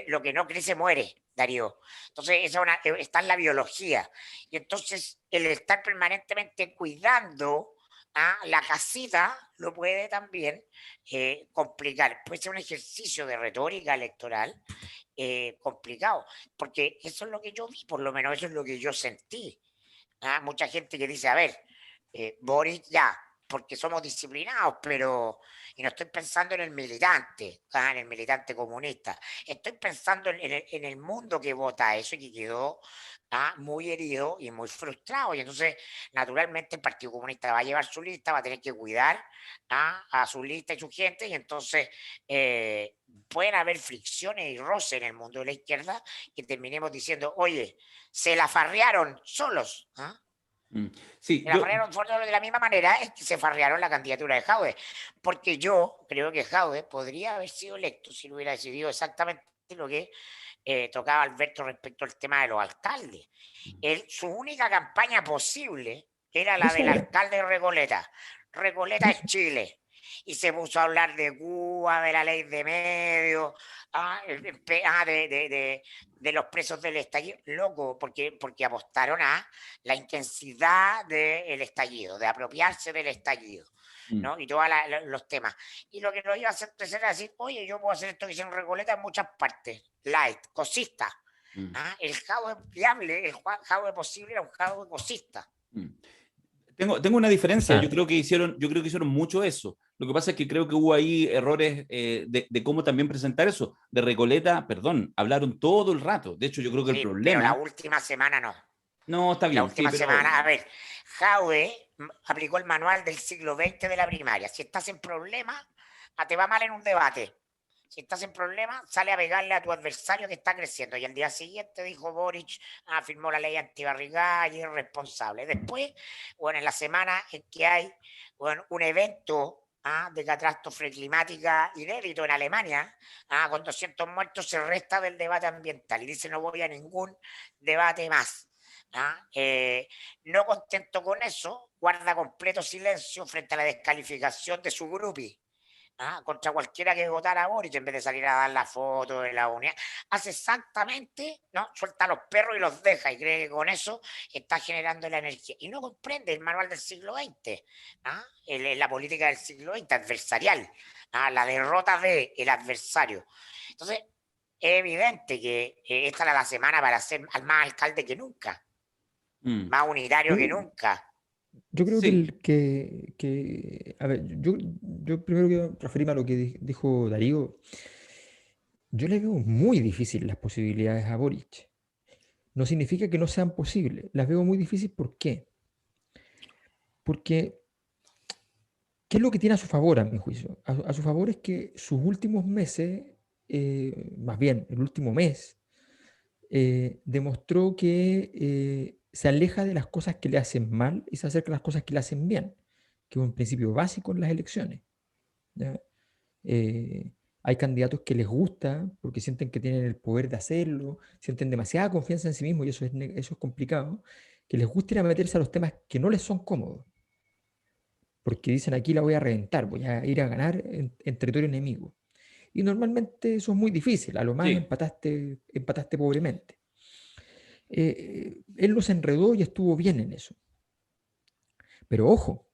Lo que no crece muere, Darío. Entonces, está en la biología. Y entonces, el estar permanentemente cuidando la casita lo puede también complicar. Puede ser un ejercicio de retórica electoral complicado, porque eso es lo que yo vi, por lo menos eso es lo que yo sentí. Mucha gente que dice, a ver, Boric ya, porque somos disciplinados, pero, y no estoy pensando en el militante comunista, estoy pensando en el mundo que vota eso y que quedó muy herido y muy frustrado. Y entonces, naturalmente, el Partido Comunista va a llevar su lista, va a tener que cuidar a su lista y su gente, y entonces pueden haber fricciones y roces en el mundo de la izquierda que terminemos diciendo, oye, se la farrearon solos. Sí, la farrearon de la misma manera es que se farrearon la candidatura de Jadwe, porque yo creo que Jadwe podría haber sido electo si lo hubiera decidido exactamente lo que tocaba Alberto respecto al tema de los alcaldes. Su única campaña posible era la del alcalde de Recoleta. Recoleta es Chile. Y se puso a hablar de Cuba, de la ley de medios, de los presos del estallido. Loco, porque apostaron a la intensidad del estallido, de apropiarse del estallido, ¿no? Y todos los temas. Y lo que lo iba a hacer era decir, oye, yo puedo hacer esto que hicieron Recoleta en muchas partes. Light, cosista. El Jadwe viable, el Jadwe posible era un Jadwe cosista. Tengo una diferencia. O sea, Yo creo que hicieron mucho eso. Lo que pasa es que creo que hubo ahí errores de cómo también presentar eso. De Recoleta, perdón, hablaron todo el rato. De hecho, yo creo que el Sí, pero la problema. última semana no. No, está La bien, sí, última pero. semana, a ver, Jaue aplicó el manual del siglo XX de la primaria. Si estás en problemas, te va mal en un debate. Si estás en problemas, sale a pegarle a tu adversario que está creciendo. Y al día siguiente dijo Boric, firmó la ley antibarricada y es responsable. Después, bueno, en la semana en que hay un evento de catástrofe climática inédito en Alemania, con 200 muertos, se resta del debate ambiental y dice no voy a ningún debate más. No contento con eso, guarda completo silencio frente a la descalificación de su grupi. Contra cualquiera que votara a Boric, en vez de salir a dar la foto de la unidad, hace exactamente, ¿no? Suelta a los perros y los deja y cree que con eso está generando la energía. Y no comprende el manual del siglo XX, la política del siglo XX, adversarial, la derrota del adversario. Entonces, es evidente que esta era la semana para ser más alcalde que nunca, más unitario que yo, nunca. yo creo que, Sí. a ver, yo primero quiero referirme a lo que dijo Darío. Yo le veo muy difícil las posibilidades a Boric. No significa que no sean posibles. Las veo muy difíciles. ¿Por qué? Porque, ¿qué es lo que tiene a su favor, a mi juicio? A su favor es que sus últimos meses, más bien el último mes, demostró que se aleja de las cosas que le hacen mal y se acerca a las cosas que le hacen bien, que es un principio básico en las elecciones. ¿Ya? Hay candidatos que les gusta porque sienten que tienen el poder de hacerlo, sienten demasiada confianza en sí mismos y eso es complicado, que les gusta ir a meterse a los temas que no les son cómodos, porque dicen aquí la voy a reventar, voy a ir a ganar en territorio enemigo. Y normalmente eso es muy difícil, a lo más Sí. empataste pobremente. Él los enredó y estuvo bien en eso. Pero ojo,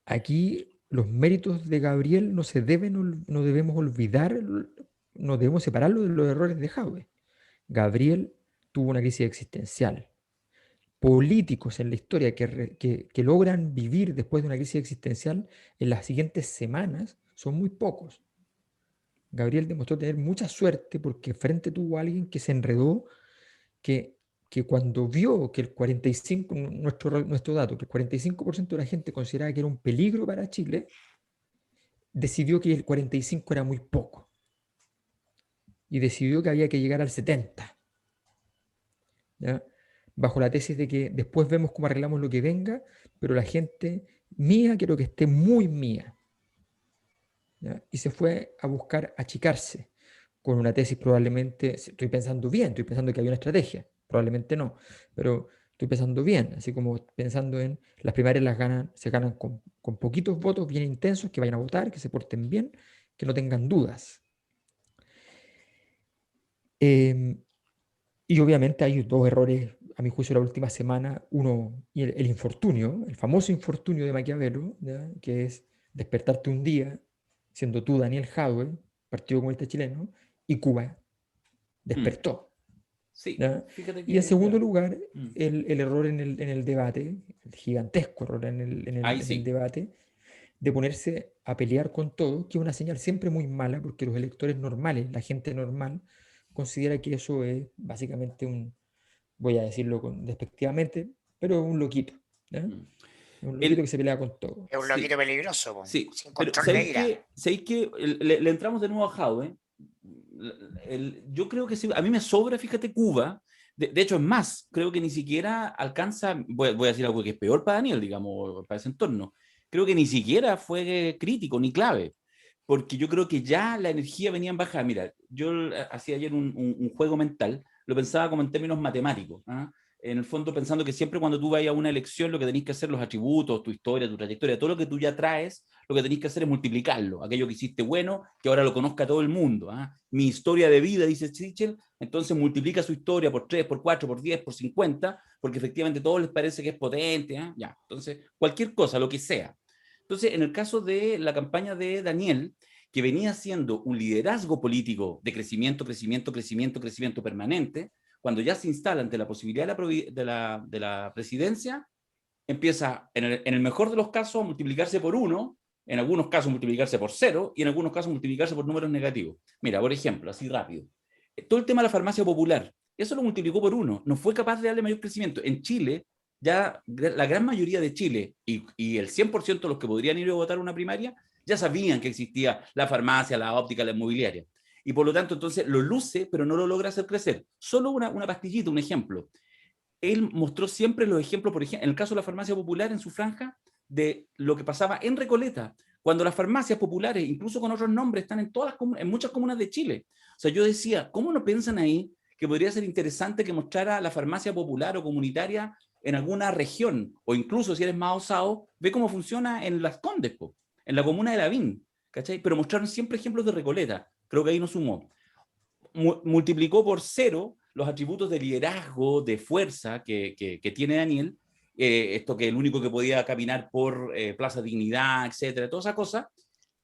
aquí los méritos de Gabriel no debemos olvidar, no debemos separarlo de los errores de Jaue. Gabriel tuvo una crisis existencial. Políticos en la historia que logran vivir después de una crisis existencial en las siguientes semanas son muy pocos. Gabriel demostró tener mucha suerte porque frente tuvo a alguien que se enredó, que, que cuando vio que el 45, nuestro dato, que el 45% de la gente consideraba que era un peligro para Chile, decidió que el 45 era muy poco y decidió que había que llegar al 70, ¿ya? Bajo la tesis de que después vemos cómo arreglamos lo que venga, pero la gente mía quiero que esté muy mía, ¿ya? Y se fue a buscar achicarse con una tesis probablemente, estoy pensando bien, estoy pensando que había una estrategia, probablemente no, pero estoy pensando bien, así como pensando en las primarias se ganan con poquitos votos bien intensos, que vayan a votar, que se porten bien, que no tengan dudas. Y obviamente hay dos errores, a mi juicio, la última semana. Uno, y el infortunio, el famoso infortunio de Maquiavelo, ¿ya? Que es despertarte un día, siendo tú Daniel Jadwe, Partido Comunista Chileno, y Cuba Mm. despertó. Sí. ¿Ya? Fíjate Y en que, segundo claro. lugar, Mm. el error en el debate, el gigantesco error Ahí en el sí. debate, de ponerse a pelear con todo, que es una señal siempre muy mala, porque los electores normales, la gente normal, considera que eso es básicamente voy a decirlo despectivamente, pero un loquito, ¿ya? Mm. Un loquito El, que se pelea con todo. Es un sí. loquito peligroso, Sí, sin pero control de ira. ¿sabéis que le entramos de nuevo a Howe? Yo creo que sí, a mí me sobra, fíjate, Cuba. De hecho, es más, creo que ni siquiera alcanza, voy a decir algo que es peor para Daniel, digamos, para ese entorno. Creo que ni siquiera fue crítico ni clave, porque yo creo que ya la energía venía en baja. Mira, yo hacía ayer un juego mental, lo pensaba como en términos matemáticos. En el fondo pensando que siempre cuando tú vayas a una elección lo que tenés que hacer, los atributos, tu historia, tu trayectoria, todo lo que tú ya traes, lo que tenés que hacer es multiplicarlo, aquello que hiciste bueno, que ahora lo conozca todo el mundo. Mi historia de vida, dice Sichel, entonces multiplica su historia por 3, por 4, por 10, por 50, porque efectivamente a todos les parece que es potente, ya, entonces cualquier cosa, lo que sea. Entonces, en el caso de la campaña de Daniel, que venía siendo un liderazgo político de crecimiento, crecimiento, crecimiento, crecimiento permanente, cuando ya se instala ante la posibilidad de la presidencia, empieza, en el mejor de los casos, a multiplicarse por 1, en algunos casos multiplicarse por 0, y en algunos casos multiplicarse por números negativos. Mira, por ejemplo, así rápido. Todo el tema de la farmacia popular, eso lo multiplicó por 1, no fue capaz de darle mayor crecimiento. En Chile, ya la gran mayoría de Chile y el 100% de los que podrían ir a votar una primaria, ya sabían que existía la farmacia, la óptica, la inmobiliaria. Y por lo tanto, entonces lo luce, pero no lo logra hacer crecer. Solo una pastillita, un ejemplo. Él mostró siempre los ejemplos, por ejemplo, en el caso de la farmacia popular, en su franja, de lo que pasaba en Recoleta, cuando las farmacias populares, incluso con otros nombres, están en muchas comunas de Chile. O sea, yo decía, ¿cómo no piensan ahí que podría ser interesante que mostrara la farmacia popular o comunitaria en alguna región? O incluso, si eres más osado, ve cómo funciona en Las Condes, en la comuna de Lavín, ¿cachai? Pero mostraron siempre ejemplos de Recoleta. Creo que ahí no sumó. Multiplicó por 0 los atributos de liderazgo, de fuerza que tiene Daniel, esto que el único que podía caminar por Plaza Dignidad, etcétera, toda esa cosa.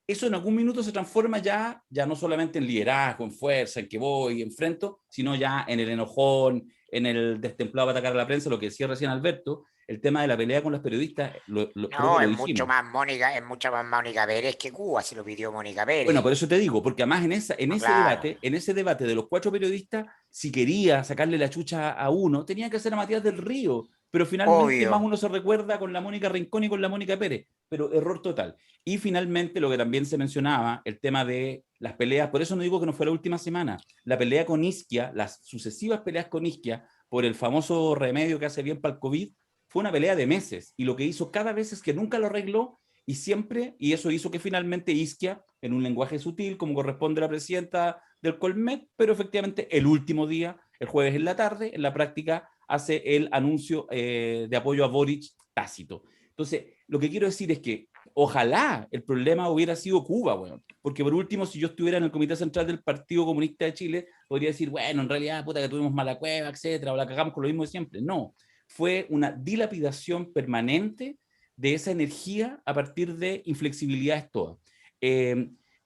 Eso en algún minuto se transforma ya no solamente en liderazgo, en fuerza, en que voy, enfrento, sino ya en el enojón, en el destemplado para atacar a la prensa, lo que decía recién Alberto, el tema de la pelea con los periodistas, creo que No, lo es dijimos. mucho más Mónica Pérez que Cuba, se lo pidió Mónica Pérez. Bueno, por eso te digo, porque además en ese debate de los 4 periodistas, si quería sacarle la chucha a uno, tenía que ser a Matías del Río, pero finalmente Obvio. más uno se recuerda con la Mónica Rincón y con la Mónica Pérez, pero error total. Y finalmente lo que también se mencionaba, el tema de las peleas, por eso no digo que no fue la última semana, la pelea con Isquia, las sucesivas peleas con Isquia por el famoso remedio que hace bien para el COVID, fue una pelea de meses, y lo que hizo cada vez es que nunca lo arregló, y eso hizo que finalmente Isquia, en un lenguaje sutil, como corresponde a la presidenta del Colmet, pero efectivamente el último día, el jueves en la tarde, en la práctica hace el anuncio de apoyo a Boric tácito. Entonces, lo que quiero decir es que ojalá el problema hubiera sido Cuba, bueno, porque por último, si yo estuviera en el Comité Central del Partido Comunista de Chile, podría decir, bueno, en realidad, puta, que tuvimos mala cueva, etcétera, o la cagamos con lo mismo de siempre. No, fue una dilapidación permanente de esa energía a partir de inflexibilidades todas.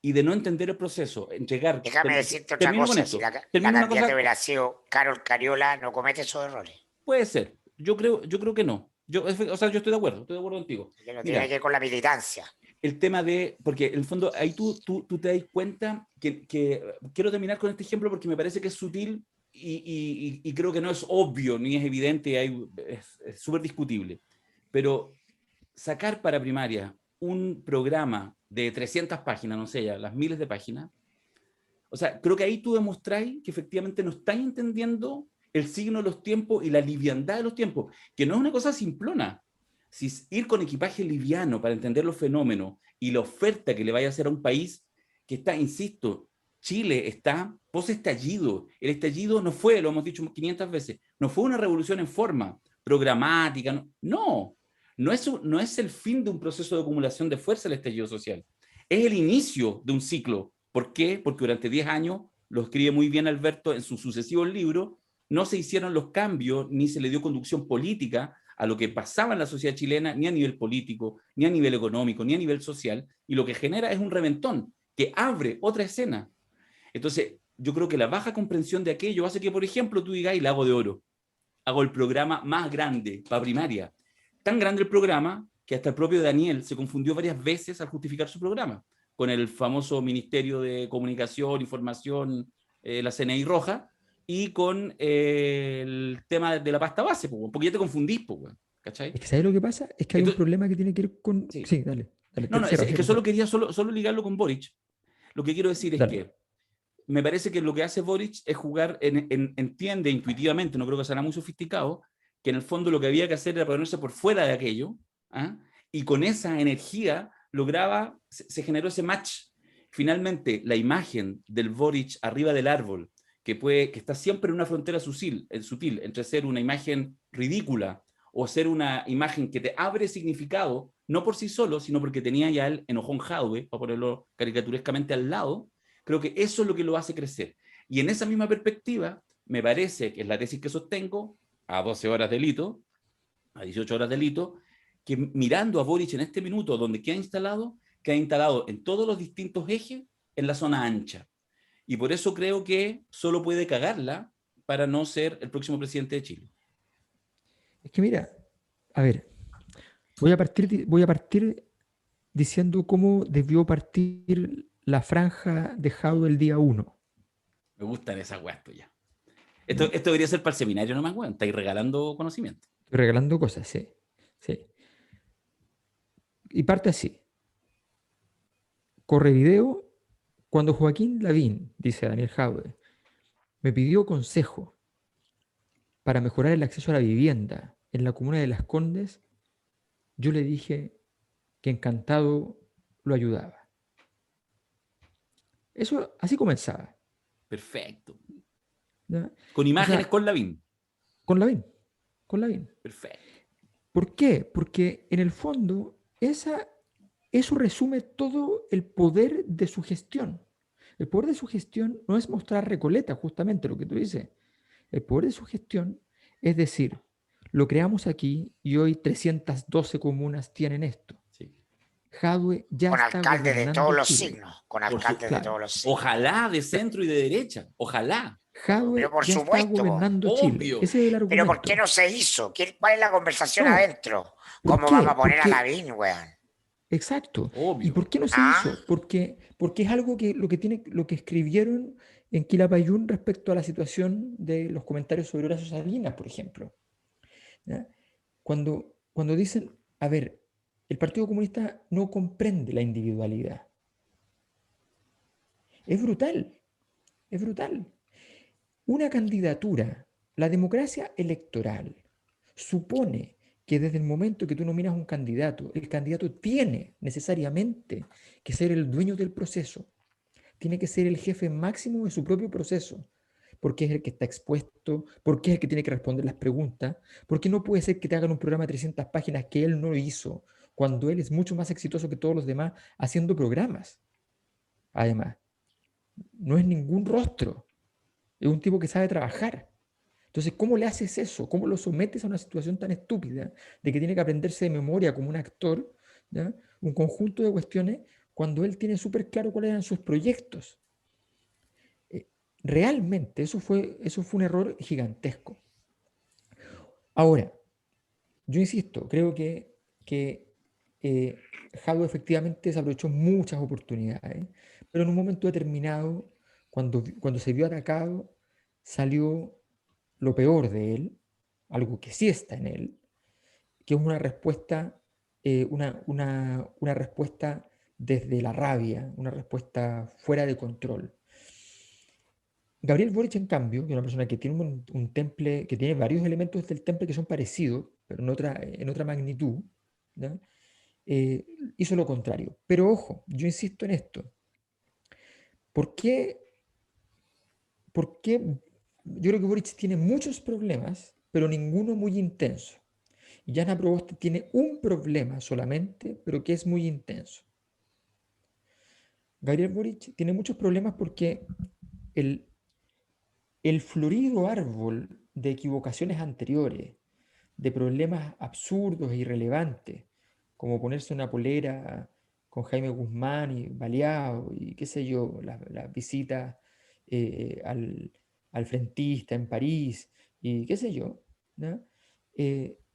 Y de no entender el proceso, entregar... Déjame decirte otra cosa, si la candidata hubiera sido Carol Cariola, no comete esos errores. Puede ser, yo creo que no. Yo estoy de acuerdo contigo. Que no tiene que ver con la militancia. El tema porque en el fondo ahí tú te das cuenta que quiero terminar con este ejemplo porque me parece que es sutil y creo que no es obvio ni es evidente, es súper discutible. Pero sacar para primaria un programa de 300 páginas, no sé ya, las miles de páginas, o sea, creo que ahí tú demostráis que efectivamente no estáis entendiendo el signo de los tiempos y la liviandad de los tiempos, que no es una cosa simplona. Si ir con equipaje liviano para entender los fenómenos y la oferta que le vaya a hacer a un país que está, insisto, Chile está post-estallido. El estallido no fue, lo hemos dicho 500 veces, no fue una revolución en forma programática, no es el fin de un proceso de acumulación de fuerza el estallido social, es el inicio de un ciclo. ¿Por qué? Porque durante 10 años, lo escribe muy bien Alberto en sus sucesivos libros, no se hicieron los cambios ni se le dio conducción política a lo que pasaba en la sociedad chilena, ni a nivel político, ni a nivel económico, ni a nivel social, y lo que genera es un reventón que abre otra escena. Entonces, yo creo que la baja comprensión de aquello hace que, por ejemplo, tú digas, y Lago de Oro, hago el programa más grande para primaria. Tan grande el programa que hasta el propio Daniel se confundió varias veces al justificar su programa, con el famoso Ministerio de Comunicación, Información, la CNI roja, y con el tema de la pasta base, porque ya te confundís, ¿cachai? Es que ¿sabes lo que pasa? Es que hay un problema que tiene que ver con... Sí, dale. No, es que solo quería solo ligarlo con Boric. Lo que quiero decir es que me parece que lo que hace Boric es jugar, entiende intuitivamente, no creo que sea muy sofisticado, que en el fondo lo que había que hacer era ponerse por fuera de aquello, y con esa energía lograba, se generó ese match. Finalmente, la imagen del Boric arriba del árbol, que está siempre en una frontera sutil entre ser una imagen ridícula o ser una imagen que te abre significado, no por sí solo, sino porque tenía ya el enojón Jadwe, para ponerlo caricaturescamente al lado. Creo que eso es lo que lo hace crecer. Y en esa misma perspectiva, me parece que es la tesis que sostengo, a 12 horas de Lito, a 18 horas de Lito, que mirando a Boric en este minuto, donde queda instalado en todos los distintos ejes en la zona ancha. Y por eso creo que solo puede cagarla para no ser el próximo presidente de Chile. Es que mira, a ver, Voy a partir diciendo cómo debió partir la franja de Jadwe el día 1. Me gustan esas weas tuyas. Esto debería ser para el seminario nomás, weón. Estáis regalando conocimiento. Estoy regalando cosas, sí. Sí. Y parte así. Corre video. Cuando Joaquín Lavín, dice Daniel Jadwe, me pidió consejo para mejorar el acceso a la vivienda en la comuna de Las Condes, yo le dije que encantado lo ayudaba. Eso así comenzaba. Perfecto. ¿Ya? Con imágenes sea, con Lavín. Con Lavín. Con Lavín. Perfecto. ¿Por qué? Porque en el fondo eso resume todo el poder de su gestión. El poder de su gestión no es mostrar Recoleta, justamente lo que tú dices. El poder de su gestión es decir, lo creamos aquí y hoy 312 comunas tienen esto. Sí. Jadwe ya Con está alcaldes de gobernando todos los Chile. signos. Con alcaldes de claro. todos los signos. Ojalá de centro y de derecha. Ojalá. Jadwe Pero por ya supuesto, está gobernando obvio. Chile. Ese es el argumento. Pero ¿por qué no se hizo? ¿Cuál es la conversación No. adentro? ¿Por ¿Cómo qué? vamos a poner a Porque- Lavín, weón? Exacto. Obvio. ¿Y por qué no se Ah. hizo? Porque es algo que lo que escribieron en Quilapayún respecto a la situación de los comentarios sobre Horacio Salinas, por ejemplo. ¿Ya? Cuando dicen, a ver, el Partido Comunista no comprende la individualidad. Es brutal, es brutal. Una candidatura, la democracia electoral, supone que desde el momento que tú nominas a un candidato, el candidato tiene necesariamente que ser el dueño del proceso, tiene que ser el jefe máximo de su propio proceso, porque es el que está expuesto, porque es el que tiene que responder las preguntas, porque no puede ser que te hagan un programa de 300 páginas que él no hizo, cuando él es mucho más exitoso que todos los demás haciendo programas. Además, no es ningún rostro, es un tipo que sabe trabajar. Entonces, ¿cómo le haces eso? ¿Cómo lo sometes a una situación tan estúpida de que tiene que aprenderse de memoria como un actor, ¿ya? Un conjunto de cuestiones cuando él tiene súper claro cuáles eran sus proyectos? Realmente, eso fue un error gigantesco. Ahora, yo insisto, creo que Jadwe efectivamente desaprovechó muchas oportunidades, pero en un momento determinado, cuando se vio atacado, salió lo peor de él, algo que sí está en él, que es una respuesta, una respuesta desde la rabia, una respuesta fuera de control. Gabriel Boric, en cambio, que es una persona que tiene un temple, que tiene varios elementos del temple que son parecidos, pero en otra magnitud, ¿ya? Hizo lo contrario. Pero ojo, yo insisto en esto. ¿Por qué? Yo creo que Boric tiene muchos problemas, pero ninguno muy intenso. Y Jana Proboste tiene un problema solamente, pero que es muy intenso. Gabriel Boric tiene muchos problemas porque el florido árbol de equivocaciones anteriores, de problemas absurdos e irrelevantes, como ponerse una polera con Jaime Guzmán y baleado, y qué sé yo, las visitas al frentista en París, y qué sé yo, ¿no?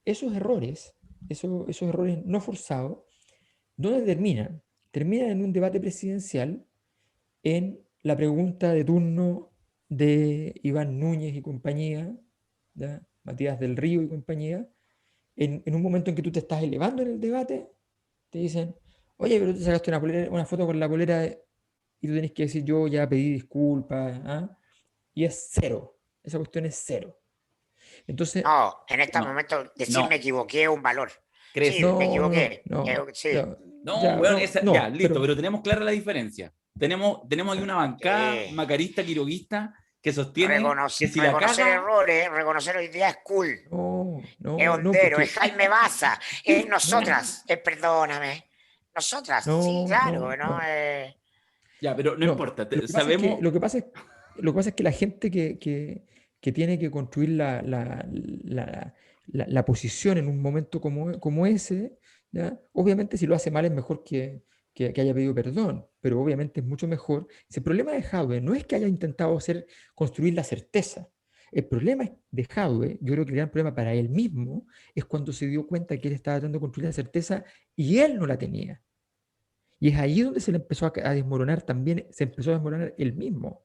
Esos errores no forzados, ¿dónde terminan? Terminan en un debate presidencial, en la pregunta de turno de Iván Núñez y compañía, ¿ya? Matías del Río y compañía, en un momento en que tú te estás elevando en el debate, te dicen, oye, pero tú sacaste una foto con la polera y tú tenés que decir, yo ya pedí disculpas, ¿ah? Y es cero, esa cuestión es cero. Entonces, No, en este No, momento decir no. me equivoqué es un valor. ¿Crees? Sí, me equivoqué. Sí. No, weón, ya, listo, pero pero tenemos clara la diferencia. Tenemos aquí una bancada Sí. macarista, quiroguista, que sostiene que si la Reconocer caga, errores, reconocer hoy día es cool. Es no, hondero, es porque Jaime Baza, es nosotras, perdóname. Nosotras, sí, claro, ¿no? ya, pero no importa, Lo que pasa es sabemos, que, lo que pasa es que la gente que tiene que construir la posición en un momento como ese, ¿ya? Obviamente si lo hace mal es mejor que haya pedido perdón, pero obviamente es mucho mejor. Si el problema de Jadwe no es que haya intentado construir la certeza, El problema de Jadwe, yo creo que el gran problema para él mismo, es cuando se dio cuenta que él estaba tratando de construir la certeza y él no la tenía. Y es ahí donde se le empezó a desmoronar también, se empezó a desmoronar él mismo.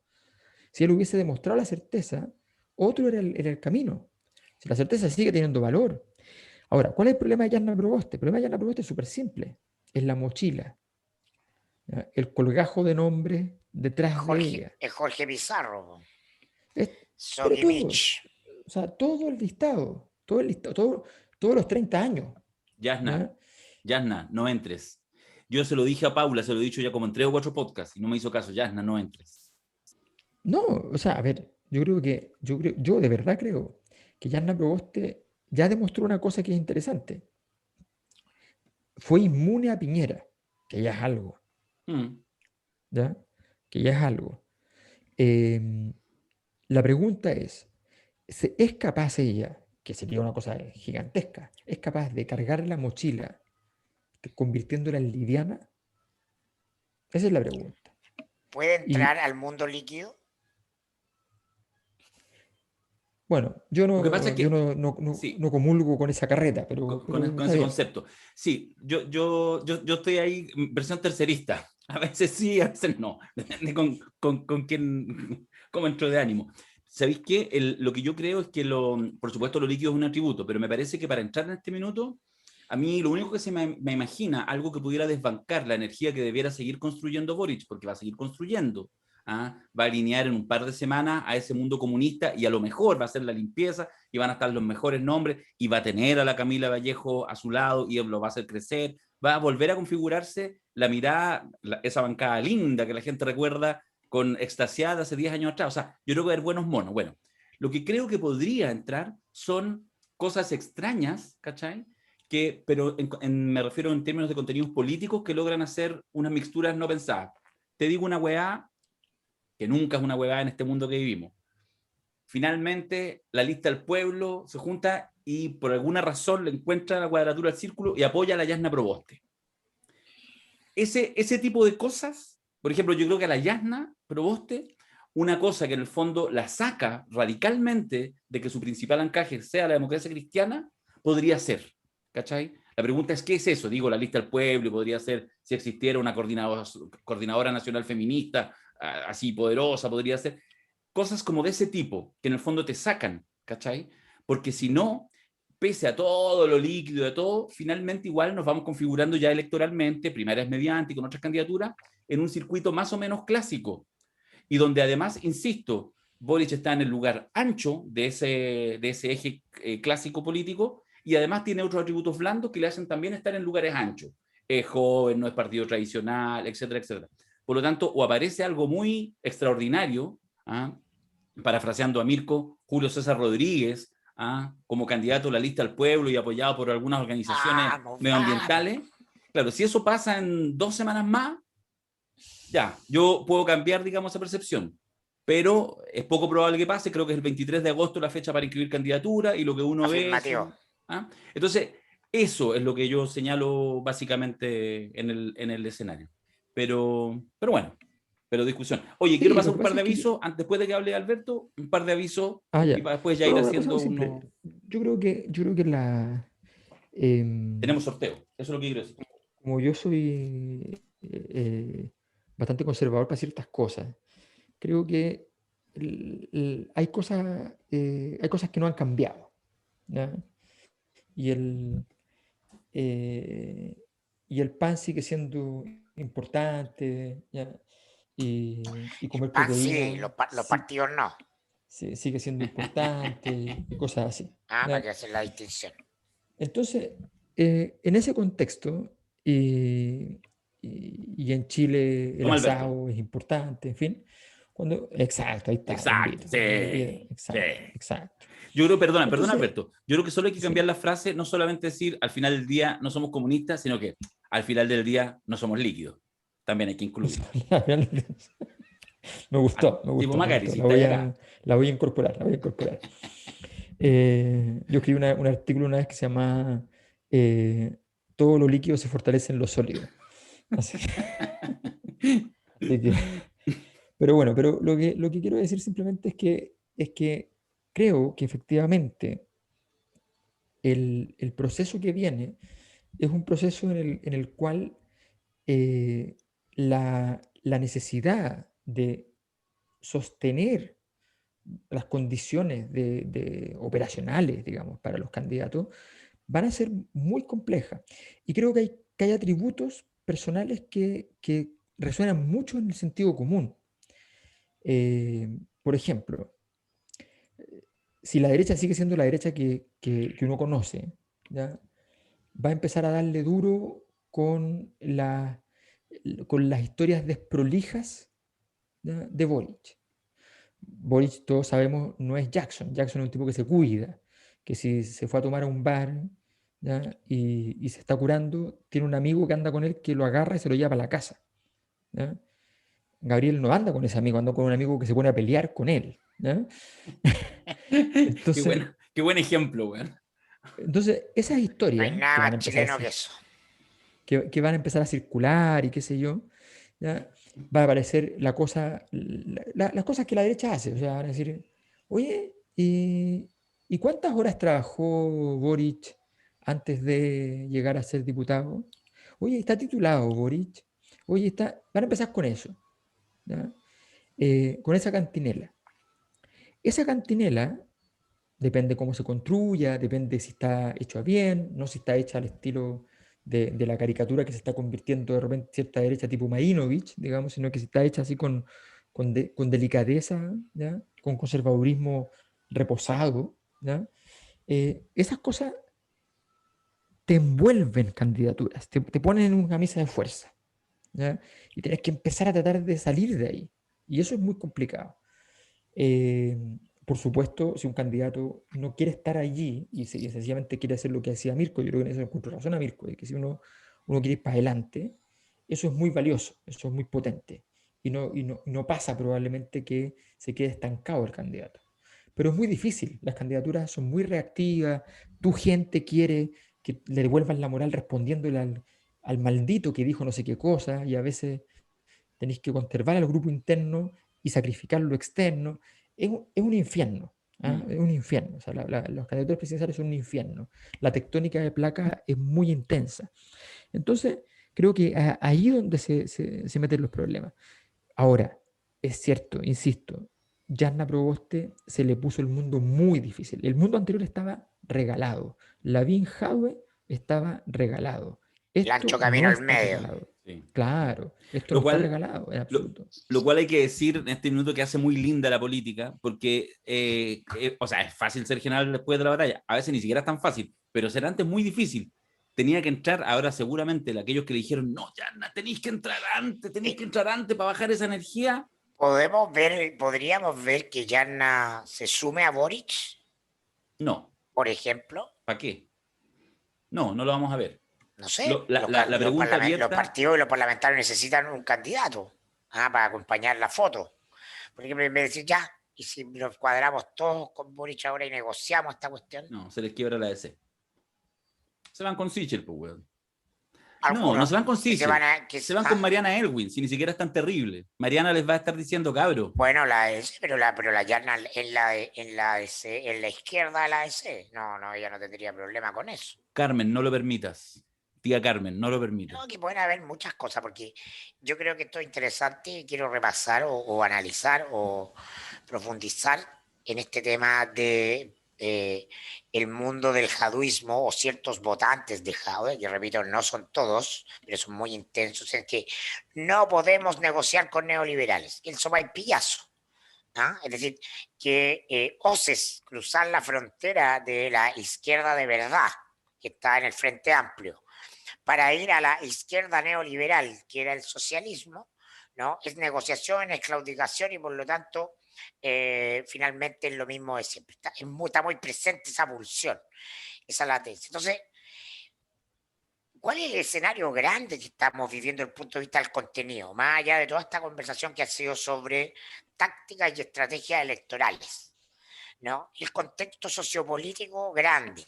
Si él hubiese demostrado la certeza, otro era el camino. Si la certeza sigue teniendo valor. Ahora, ¿cuál es el problema de Jasna Proboste? El problema de Jasna Proboste es súper simple. Es la mochila. ¿Ya? El colgajo de nombre detrás de ella. Es Jorge Pizarro. Es, Soggy pero todo, Mitch. o sea, todo el listado, todos los 30 años. Yasna, ¿Ya? Yasna, no entres. Yo se lo dije a Paula, se lo he dicho ya como en 3 o 4 podcasts y no me hizo caso. Yasna, no entres. No, o sea, a ver, yo de verdad creo que Jasna Proboste ya demostró una cosa que es interesante. Fue inmune a Piñera, que ya es algo, ¿ya? Que ya es algo. La pregunta es capaz ella, que sería una cosa gigantesca, es capaz de cargar la mochila convirtiéndola en liviana? Esa es la pregunta. ¿Puede Y entrar al mundo líquido? bueno, yo Lo que pasa es que, yo no sí, comulgo con esa carreta, pero con está ese bien. concepto. Sí, yo estoy ahí, versión tercerista. A veces sí, a veces no. Depende con quién, cómo entro de ánimo. ¿Sabéis qué? Lo que yo creo es que, por supuesto, lo líquido es un atributo, pero me parece que para entrar en este minuto, a mí lo único que se me imagina, algo que pudiera desbancar la energía que debiera seguir construyendo Boric, porque va a seguir construyendo. Va a alinear en un par de semanas a ese mundo comunista y a lo mejor va a hacer la limpieza y van a estar los mejores nombres y va a tener a la Camila Vallejo a su lado y lo va a hacer crecer. Va a volver a configurarse la mirada, esa bancada linda que la gente recuerda con extasiada hace 10 años atrás. O sea, yo creo que va a haber buenos monos. Bueno, lo que creo que podría entrar son cosas extrañas, ¿cachai? Pero me refiero en términos de contenidos políticos que logran hacer unas mixturas no pensadas. Te digo una weá que nunca es una huevada en este mundo que vivimos. Finalmente, la lista del pueblo se junta y por alguna razón le encuentra la cuadratura del círculo y apoya a la Yasna Proboste. Ese tipo de cosas, por ejemplo, yo creo que a la Yasna Proboste, una cosa que en el fondo la saca radicalmente de que su principal encaje sea la democracia cristiana, podría ser, ¿cachai? La pregunta es, ¿qué es eso? Digo, la lista del pueblo, podría ser si existiera una coordinadora nacional feminista, así poderosa, podría ser. Cosas como de ese tipo, que en el fondo te sacan, ¿cachai? Porque si no, pese a todo lo líquido, de todo, finalmente igual nos vamos configurando ya electoralmente, primarias mediante y con otras candidaturas, en un circuito más o menos clásico. Y donde además, insisto, Boric está en el lugar ancho de ese eje clásico político y además tiene otros atributos blandos que le hacen también estar en lugares anchos. Es joven, no es partido tradicional, etcétera, etcétera. Por lo tanto, o aparece algo muy extraordinario, parafraseando a Mirko, Julio César Rodríguez, como candidato a la lista del pueblo y apoyado por algunas organizaciones medioambientales. Claro, si eso pasa en 2 semanas más, ya, yo puedo cambiar, digamos, esa percepción. Pero es poco probable que pase, creo que es el 23 de agosto la fecha para inscribir candidatura y lo que uno ve... Entonces, eso es lo que yo señalo básicamente en el escenario. Pero bueno, pero discusión. Oye, sí, quiero pasar un par de avisos, después de que hable Alberto, un par de avisos y para después ya ir haciendo uno... Yo creo que la... Tenemos sorteo, eso es lo que quiero decir. Como yo soy bastante conservador para ciertas cosas, creo que hay cosas que no han cambiado, ¿ya? Y el pan sigue siendo importante, ¿ya? Y comer pan proteína. Sí, los partidos no. Sí, sigue siendo importante y cosas así. Para que hacer la distinción. Entonces, en ese contexto, y en Chile el asado es importante, en fin. Exacto, ahí está. Exacto, Exacto. Yo creo, perdona Alberto, yo creo que solo hay que cambiar la frase, no solamente decir al final del día no somos comunistas, sino que al final del día no somos líquidos. También hay que incluirlo. Me gustó. Tipo Macari, la voy a incorporar. Yo escribí un artículo una vez que se llama Todo lo líquido se fortalece en lo sólido. Así que, pero bueno, lo que quiero decir simplemente es que creo que efectivamente el proceso que viene es un proceso en el cual la necesidad de sostener las condiciones operacionales, digamos, para los candidatos, van a ser muy complejas. Y creo que hay atributos personales que resuenan mucho en el sentido común. Por ejemplo, si la derecha sigue siendo la derecha que uno conoce, ¿ya? Va a empezar a darle duro con las historias desprolijas, ¿ya? De Boric. Boric, todos sabemos, no es Jackson. Jackson es un tipo que se cuida, que si se fue a tomar a un bar, ¿ya? Y se está curando, tiene un amigo que anda con él que lo agarra y se lo lleva para la casa, ¿ya? Gabriel no anda con ese amigo, anda con un amigo que se pone a pelear con él, ¿ya? Entonces, Qué buen ejemplo, weón. entonces, esas No hay historias nada más chileno que eso. que van a empezar a circular y qué sé yo, ¿ya? Va a aparecer las cosas que la derecha hace. O sea, van a decir, oye, ¿y cuántas horas trabajó Boric antes de llegar a ser diputado? Oye, está titulado Boric. Oye, van a empezar con eso, ¿ya? Con esa cantinela. Esa cantinela depende cómo se construya, depende si está hecho a bien, no si está hecha al estilo de la caricatura que se está convirtiendo de repente cierta derecha tipo Marinovich, digamos, sino que si está hecha así con delicadeza, ¿ya? Con conservadurismo reposado, ¿ya? Esas cosas te envuelven candidaturas, te ponen en una camisa de fuerza, ¿ya? Y tienes que empezar a tratar de salir de ahí. Y eso es muy complicado. Eh, por supuesto, si un candidato no quiere estar allí y sencillamente quiere hacer lo que hacía Mirko, yo creo que en eso encuentro razón a Mirko, de que si uno quiere ir para adelante, eso es muy valioso, eso es muy potente. Y no pasa probablemente que se quede estancado el candidato. Pero es muy difícil, las candidaturas son muy reactivas, tu gente quiere que le devuelvan la moral respondiéndole al maldito que dijo no sé qué cosa, y a veces tenéis que conservar al grupo interno y sacrificar lo externo. Es un infierno. ¿Ah? Es un infierno. O sea, los candidatos presidenciales son un infierno. La tectónica de placas es muy intensa. Entonces, creo que ahí donde se meten los problemas. Ahora, es cierto, insisto, Jasna Proboste se le puso el mundo muy difícil. El mundo anterior estaba regalado. Lavín Jadwe estaba regalado. El ancho Esto camino no al está medio. regalado. Sí. Claro, esto no Lo está cual, regalado en lo, absoluto. lo cual hay que decir en este minuto que hace muy linda la política, porque, o sea, es fácil ser general después de la batalla. A veces ni siquiera es tan fácil, pero será antes muy difícil. Tenía que entrar, ahora seguramente aquellos que le dijeron, no, ya tenéis que entrar antes para bajar esa energía. Podríamos ver que Yarna se sume a Boric, No, por ejemplo. ¿para qué? No, no lo vamos a ver. No sé, La pregunta los abierta, partidos y los parlamentarios necesitan un candidato para acompañar la foto. Por ejemplo, en vez de decir ya, y si nos cuadramos todos con Boric ahora y negociamos esta cuestión, no, se les quiebra la DC. Se van con Sichel, pues, weón. No, no algunos se van con que se van Sichel. Se van con Mariana Elwin, si ni siquiera es tan terrible. Mariana les va a estar diciendo, cabro. bueno, la EC, pero la Yarna en la izquierda de la EC. No, ella no tendría problema con eso. Carmen, no lo permitas. Tía Carmen, no lo permitas. No, que pueden haber muchas cosas, porque yo creo que esto es interesante y quiero repasar o analizar o profundizar en este tema de el mundo del jaduismo o ciertos votantes de Jadwe, que repito, no son todos, pero son muy intensos, en que no podemos negociar con neoliberales. El sopaippillazo. ¿Ah? Es decir, que oses cruzar la frontera de la izquierda de verdad, que está en el Frente Amplio, para ir a la izquierda neoliberal, que era el socialismo, ¿no? Es negociación, es claudicación y por lo tanto, finalmente es lo mismo de siempre. Está muy presente esa pulsión, esa latencia. Entonces, ¿cuál es el escenario grande que estamos viviendo desde el punto de vista del contenido? Más allá de toda esta conversación que ha sido sobre tácticas y estrategias electorales. ¿No? El contexto sociopolítico grande.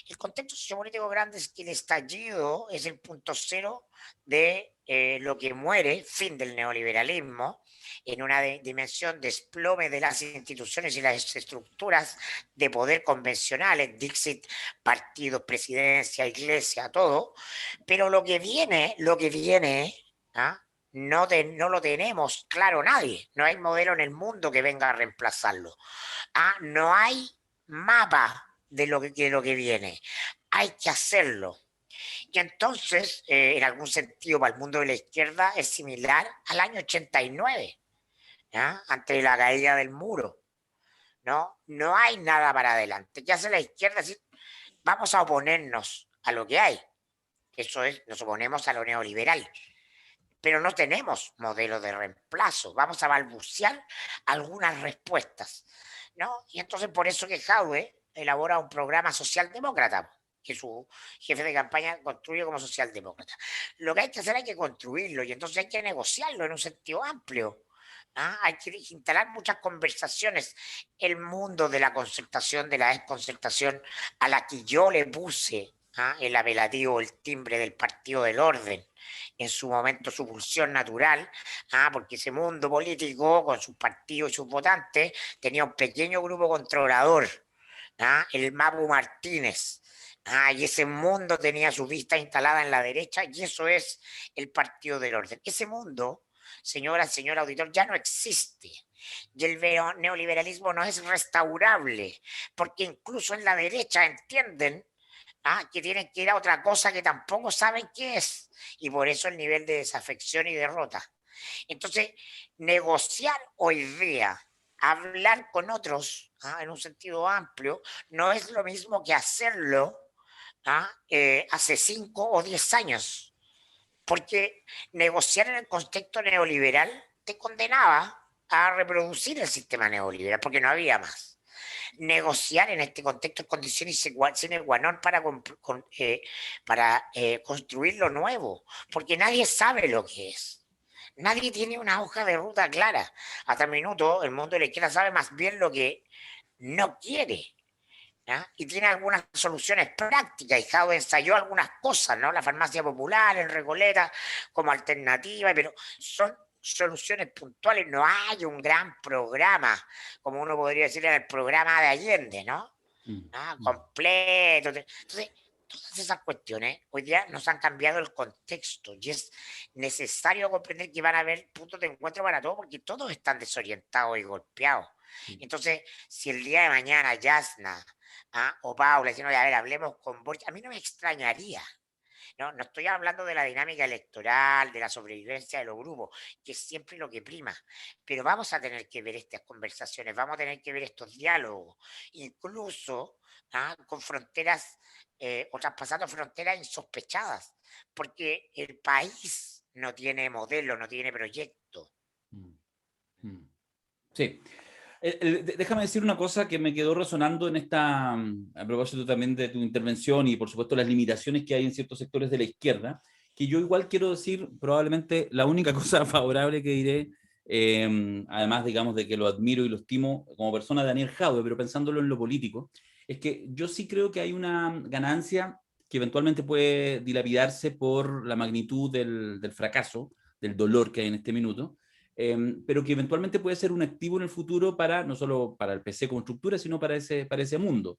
El contexto sociopolítico grande es que el estallido es el punto cero de lo que muere, fin del neoliberalismo, en una dimensión desplome de las instituciones y las estructuras de poder convencionales, Dixit, partidos, presidencia, iglesia, todo, pero lo que viene, ¿ah? No lo tenemos claro nadie, no hay modelo en el mundo que venga a reemplazarlo. No hay mapa de lo que viene, hay que hacerlo. Y entonces, en algún sentido, para el mundo de la izquierda es similar al año 89, ¿ya? Ante la caída del muro. No hay nada para adelante. ¿Qué hace la izquierda? Es decir, vamos a oponernos a lo que hay. Eso es, nos oponemos a lo neoliberal. Pero no tenemos modelo de reemplazo. Vamos a balbucear algunas respuestas, ¿no? Y entonces por eso que Jadwe elabora un programa socialdemócrata, que su jefe de campaña construye como socialdemócrata. Lo que hay que hacer hay que construirlo y entonces hay que negociarlo en un sentido amplio. Hay que instalar muchas conversaciones. El mundo de la concertación, de la desconcertación, a la que yo le puse el apelativo, el timbre del Partido del Orden, en su momento su pulsión natural, porque ese mundo político, con sus partidos y sus votantes, tenía un pequeño grupo controlador, el Mapu Martínez, y ese mundo tenía su vista instalada en la derecha, y eso es el Partido del Orden. Ese mundo, señor auditor, ya no existe. Y el neoliberalismo no es restaurable, porque incluso en la derecha entienden que tienen que ir a otra cosa que tampoco saben qué es. Y por eso el nivel de desafección y derrota. Entonces, negociar hoy día, hablar con otros, en un sentido amplio, no es lo mismo que hacerlo hace 5 o 10 años. Porque negociar en el contexto neoliberal te condenaba a reproducir el sistema neoliberal, porque no había más. Negociar en este contexto en condiciones sine qua non para construir lo nuevo, porque nadie sabe lo que es. Nadie tiene una hoja de ruta clara. Hasta el minuto, el mundo de la izquierda sabe más bien lo que no quiere. Y tiene algunas soluciones prácticas. Y Jadwe ensayó algunas cosas, ¿no? La farmacia popular en Recoleta como alternativa, pero son soluciones puntuales, no hay un gran programa, como uno podría decir en el programa de Allende, ¿no? Completo. Entonces, todas esas cuestiones hoy día nos han cambiado el contexto y es necesario comprender que van a haber puntos de encuentro para todos porque todos están desorientados y golpeados. Entonces, si el día de mañana Yasna o Paula dicen, oye, a ver, hablemos con Boric, a mí no me extrañaría. No estoy hablando de la dinámica electoral, de la sobrevivencia de los grupos, que es siempre lo que prima. Pero vamos a tener que ver estas conversaciones, vamos a tener que ver estos diálogos, incluso con fronteras o traspasando fronteras insospechadas, porque el país no tiene modelo, no tiene proyecto. Sí. Déjame decir una cosa que me quedó resonando en esta, a propósito también de tu intervención y por supuesto las limitaciones que hay en ciertos sectores de la izquierda, que yo igual quiero decir probablemente la única cosa favorable que diré, además digamos de que lo admiro y lo estimo como persona, Daniel Jadwe, pero pensándolo en lo político, es que yo sí creo que hay una ganancia que eventualmente puede dilapidarse por la magnitud del fracaso, del dolor que hay en este minuto, pero que eventualmente puede ser un activo en el futuro para, no solo para el PC como estructura, sino para ese mundo.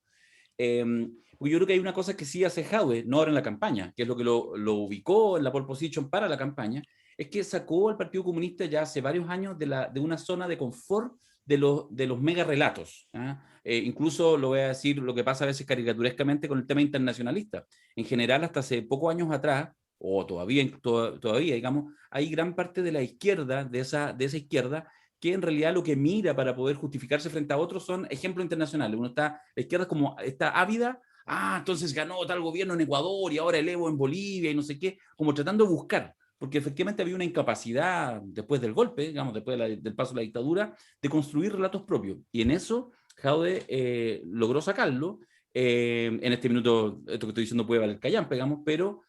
Porque yo creo que hay una cosa que sí hace Jadwe, no ahora en la campaña, que es lo que lo ubicó en la pole position para la campaña, es que sacó al Partido Comunista ya hace varios años de una zona de confort de los mega relatos. Incluso lo voy a decir, lo que pasa a veces caricaturescamente con el tema internacionalista. En general, hasta hace pocos años atrás, o todavía, digamos, hay gran parte de la izquierda, de esa izquierda, que en realidad lo que mira para poder justificarse frente a otros son ejemplos internacionales. La izquierda como está ávida, entonces ganó tal gobierno en Ecuador y ahora el Evo en Bolivia y no sé qué, como tratando de buscar, porque efectivamente había una incapacidad después del golpe, digamos, después del paso de la dictadura, de construir relatos propios. Y en eso Jadwe logró sacarlo. En este minuto, esto que estoy diciendo puede valer callampa, digamos, pero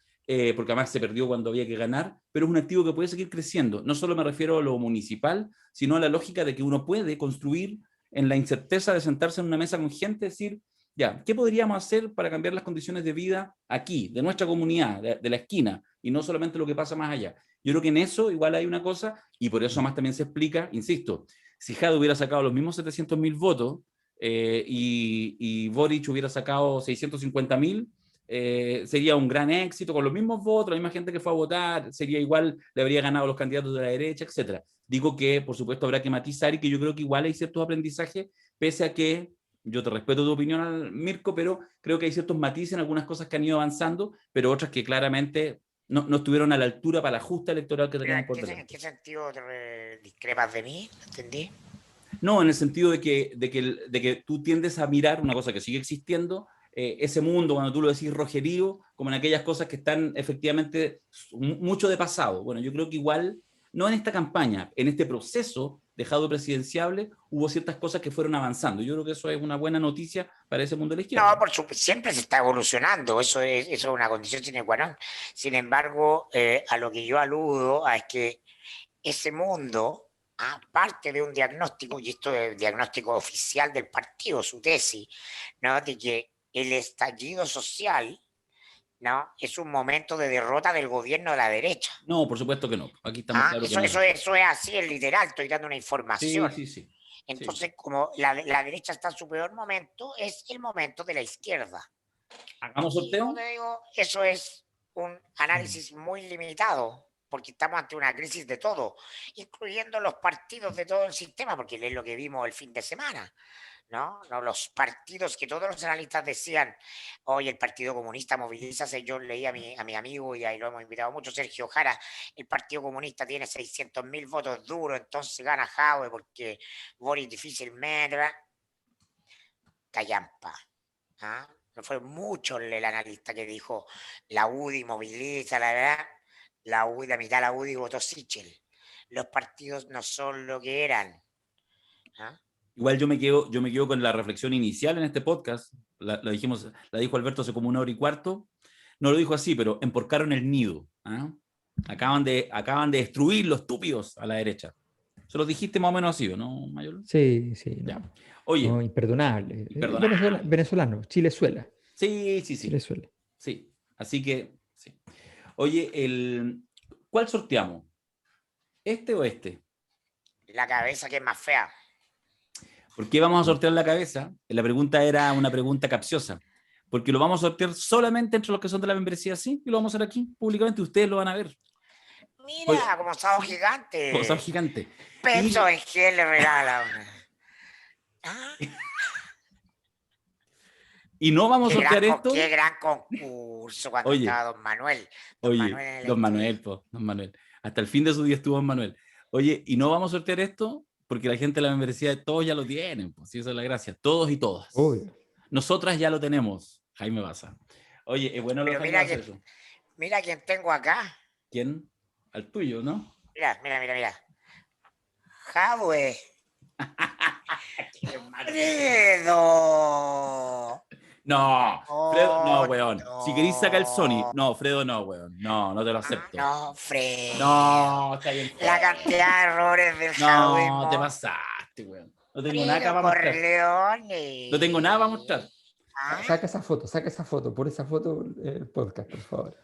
porque además se perdió cuando había que ganar, pero es un activo que puede seguir creciendo. No solo me refiero a lo municipal, sino a la lógica de que uno puede construir en la incerteza de sentarse en una mesa con gente, decir, ya, ¿qué podríamos hacer para cambiar las condiciones de vida aquí, de nuestra comunidad, de la esquina, y no solamente lo que pasa más allá? Yo creo que en eso igual hay una cosa, y por eso más también se explica, insisto, si Jadwe hubiera sacado los mismos 700.000 votos y Boric hubiera sacado 650.000, sería un gran éxito con los mismos votos, la misma gente que fue a votar, sería igual, le habría ganado a los candidatos de la derecha, etcétera. Digo que, por supuesto, habrá que matizar y que yo creo que igual hay ciertos aprendizajes, pese a que yo te respeto tu opinión, Mirko, pero creo que hay ciertos matices en algunas cosas que han ido avanzando, pero otras que claramente no estuvieron a la altura para la justa electoral que teníamos por delante. ¿En qué sentido discrepas de mí? ¿Entendí? No, en el sentido de que tú tiendes a mirar una cosa que sigue existiendo, ese mundo, cuando tú lo decís rojerío, como en aquellas cosas que están efectivamente mucho de pasado. Bueno, yo creo que igual, no en esta campaña, en este proceso dejado presidenciable, hubo ciertas cosas que fueron avanzando. Yo creo que eso es una buena noticia para ese mundo de la izquierda. No, por supuesto, siempre se está evolucionando, eso es una condición sine qua non. Sin embargo, a lo que yo aludo es que ese mundo, aparte de un diagnóstico, y esto es el diagnóstico oficial del partido, su tesis, ¿no?, de que el estallido social, ¿no?, es un momento de derrota del gobierno de la derecha. No, por supuesto que no. Aquí estamos claros que no. Eso es así, es literal, estoy dando una información. Sí. Entonces, como la derecha está en su peor momento, es el momento de la izquierda. ¿Hagamos sorteo? Como te digo, eso es un análisis muy limitado, porque estamos ante una crisis de todo, incluyendo los partidos de todo el sistema, porque es lo que vimos el fin de semana, ¿no? Los partidos que todos los analistas decían, hoy el Partido Comunista movilízase. Yo leí a mi amigo, y ahí lo hemos invitado mucho, Sergio Jara, el Partido Comunista tiene 600.000 votos duros, entonces gana Jadwe porque Boric difícilmente, ¿verdad? Callampa. No fue mucho el analista que dijo la UDI moviliza, la verdad. La UDI, la mitad de la UDI votó Sichel. Los partidos no son lo que eran. Igual yo me quedo con la reflexión inicial en este podcast. La dijo Alberto hace como 1 hora y cuarto. No lo dijo así, pero emporcaron el nido. Acaban de destruir los estúpidos a la derecha. Se los dijiste más o menos así, ¿no, Mayor? Sí. Ya. No. Oye. No, imperdonable. Imperdonable. Venezolano, Chilezuela. Sí. Chilezuela. Sí, así que, sí. Oye, ¿cuál sorteamos? ¿Este o este? La cabeza, que es más fea. ¿Por qué vamos a sortear la cabeza? La pregunta era una pregunta capciosa. Porque lo vamos a sortear solamente entre los que son de la membresía, sí, y lo vamos a hacer aquí públicamente. Ustedes lo van a ver. Mira, como Sábado Gigante. Como Sábado Gigante. Peso en que le regala una. Y no vamos a sortear esto. Qué gran concurso cuando estaba Don Manuel. Don Manuel. Hasta el fin de su día estuvo Don Manuel. Oye, y no vamos a sortear esto porque la gente de la membresía, todos ya lo tienen, pues, sí, esa es la gracia. Todos y todas. Obvio. Nosotras ya lo tenemos, Jaime Baza. Oye, es bueno lo que hacer eso. Mira quién tengo acá. ¿Quién? Al tuyo, ¿no? Mira. Jadwe. Fredo. No, Fredo, no, weón. No. Si queréis sacar el Sony. No, Fredo, no, weón. No te lo acepto. No, Fredo. No, está bien. La cantidad de errores del Jadwe. No, te pasaste, weón. No tengo nada para mostrar. No tengo nada para mostrar. Saca esa foto. Por esa foto el podcast, por favor.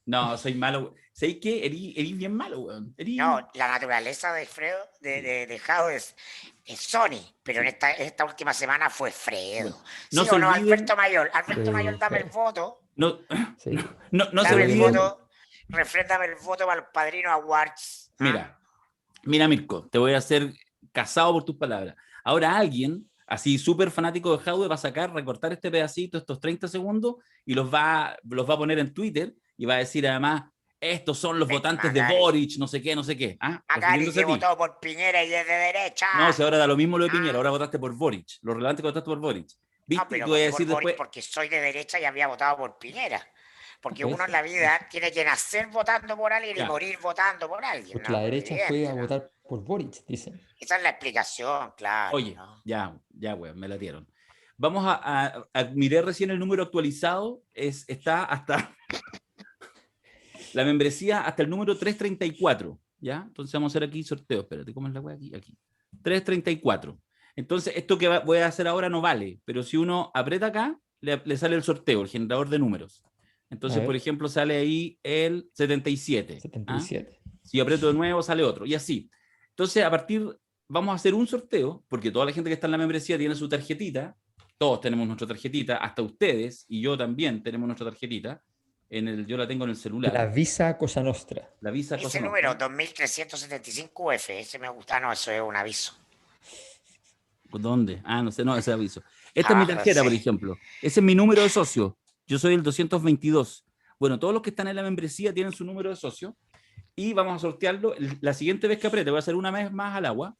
No, soy malo. ¿Sabes qué? Eres bien malo, weón. No, la naturaleza de Fredo, de Jadwe es Sony, pero en esta última semana fue Fredo. Bueno, no, ¿sí o no, Alberto Mayor? Alberto Mayor, dame el voto. No se olviden. El voto, refréndame el voto para el Padrino Awards. Mira, Mirko, te voy a hacer casado por tus palabras. Ahora alguien, así súper fanático de Jadwe, va a recortar este pedacito, estos 30 segundos, y los va a poner en Twitter, y va a decir además, estos son los votantes de Boric, no sé qué. Macari, que votó por Piñera y es de derecha. No, si ahora da lo mismo lo de Piñera, ahora votaste por Boric. Lo relevante es que votaste por Boric. ¿Viste? No, pero voy a decir después... porque soy de derecha y había votado por Piñera. Porque uno en la vida tiene que nacer votando por alguien y morir votando por alguien. Porque la derecha fue a votar por Boric, dicen. Esa es la explicación, claro. Oye, ya, weón, me la dieron. Vamos a mirar recién el número actualizado. Está hasta... La membresía hasta el número 334, ¿ya? Entonces vamos a hacer aquí sorteo. Espérate, ¿cómo es la wea aquí? 334. Entonces, esto que voy a hacer ahora no vale, pero si uno aprieta acá, le sale el sorteo, el generador de números. Entonces, A por ver. ejemplo, sale ahí el 77. 77. Si yo aprieto de nuevo, sale otro, y así. Entonces, vamos a hacer un sorteo, porque toda la gente que está en la membresía tiene su tarjetita, todos tenemos nuestra tarjetita, hasta ustedes, y yo también tenemos nuestra tarjetita, yo la tengo en el celular, La Visa Cosa Nostra. la Visa Cosa Ese número, Nostra. 2375 UF, ese me gusta. No, eso es un aviso. ¿Dónde? Ah, no sé, no, ese aviso. Esta es mi Abajo, tarjeta, por sí. ejemplo. Ese es mi número de socio. Yo soy el 222. Bueno, todos los que están en la membresía tienen su número de socio y vamos a sortearlo. La siguiente vez que apriete, voy a hacer una vez más al agua.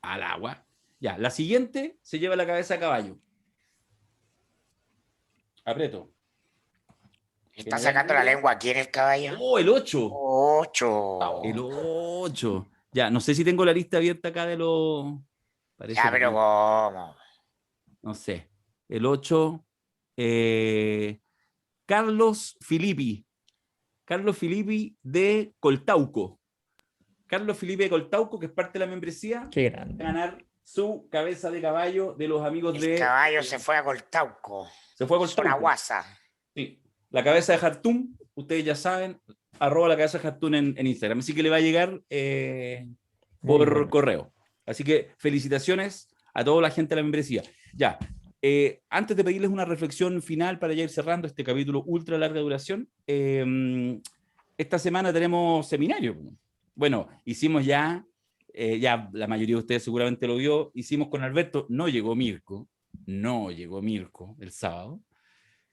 Al agua. Ya, la siguiente se lleva la cabeza a caballo. Aprieto. Está sacando la lengua aquí en el caballo. ¡Oh, el 8! 8. El 8. Ya, no sé si tengo la lista abierta acá de los... Parece Ya, que pero no. ¿cómo? No sé. El 8. Carlos Filippi. Carlos Filippi de Coltauco. Carlos Filippi de Coltauco, que es parte de la membresía, Qué va a grande. ganar su cabeza de caballo de los amigos El de... caballo se fue a Coltauco. Se fue a Zona Coltauco. Guasa. Sí. La cabeza de Jartún, ustedes ya saben, @ la cabeza de Jartún en Instagram. Así que le va a llegar Muy por bueno. correo. Así que felicitaciones a toda la gente de la membresía. Ya, antes de pedirles una reflexión final para ya ir cerrando este capítulo ultra larga duración, esta semana tenemos seminario. Bueno, hicimos ya la mayoría de ustedes seguramente lo vio, hicimos con Alberto, no llegó Mirko el sábado,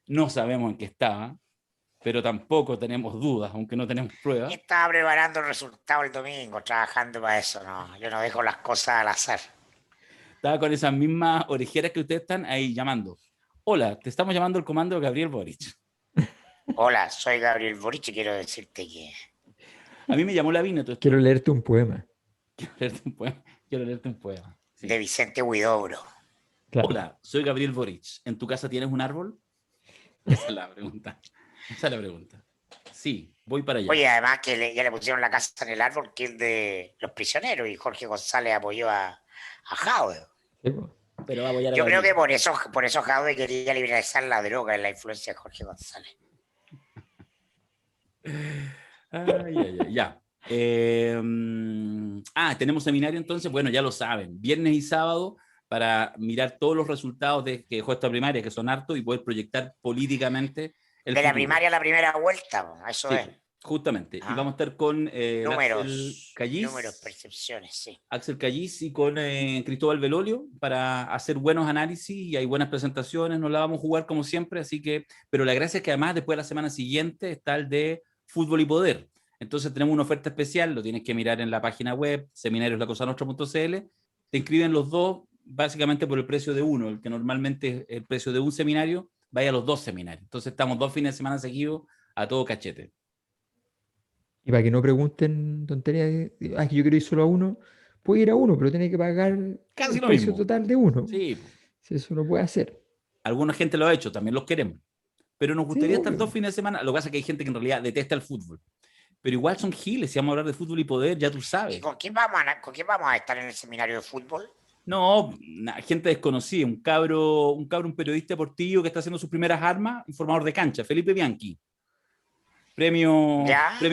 no sabemos en qué estaba, pero tampoco tenemos dudas, aunque no tenemos pruebas. Estaba preparando el resultado el domingo, trabajando para eso. No, yo no dejo las cosas al azar. Estaba con esas mismas orejeras que ustedes están ahí llamando. Hola, te estamos llamando el comando Gabriel Boric. Hola, soy Gabriel Boric y quiero decirte que... A mí me llamó Lavín, entonces Quiero leerte un poema. quiero leerte un poema. Sí. De Vicente Huidobro. Claro. Hola, soy Gabriel Boric. ¿En tu casa tienes un árbol? Esa es la pregunta. Esa es la pregunta. Sí, voy para allá. Oye, además que ya le pusieron la casa en el árbol, que es de los prisioneros, y Jorge González apoyó a Jadwe. Sí, po. Pero va a apoyar a Yo creo Gabriel. que por eso Jadwe quería liberalizar la droga en la influencia de Jorge González. Ya. Tenemos seminario entonces. Bueno, ya lo saben. Viernes y sábado para mirar todos los resultados que dejó esta primaria, que son hartos, y poder proyectar políticamente el De la futuro. primaria a la primera vuelta, eso Sí, es. justamente. Ah. Y vamos a estar con Números, Callis, percepciones, sí. Axel Callis y con Cristóbal Belolio para hacer buenos análisis y hay buenas presentaciones. Nos la vamos a jugar como siempre, así que, pero la gracia es que además después de la semana siguiente está el de Fútbol y Poder. Entonces tenemos una oferta especial, lo tienes que mirar en la página web, seminarioslacosanostra.cl. Te inscriben los dos básicamente por el precio de uno, el que normalmente es el precio de un seminario, vaya a los dos seminarios. Entonces estamos 2 fines de semana seguidos a todo cachete. Y para que no pregunten tonterías, que yo quiero ir solo a uno, puede ir a uno, pero tiene que pagar Casi el lo precio mismo. total de uno. Sí, Si eso no puede hacer. alguna gente lo ha hecho, también los queremos. Pero nos gustaría Sí, estar obvio. 2 fines de semana. Lo que pasa es que hay gente que en realidad detesta el fútbol. Pero igual son giles, si vamos a hablar de fútbol y poder, ya tú ¿Y sabes. con quién vamos a estar en el seminario de fútbol? No, gente desconocida, un periodista deportivo que está haciendo sus primeras armas, informador de cancha, Felipe Bianchi. Premio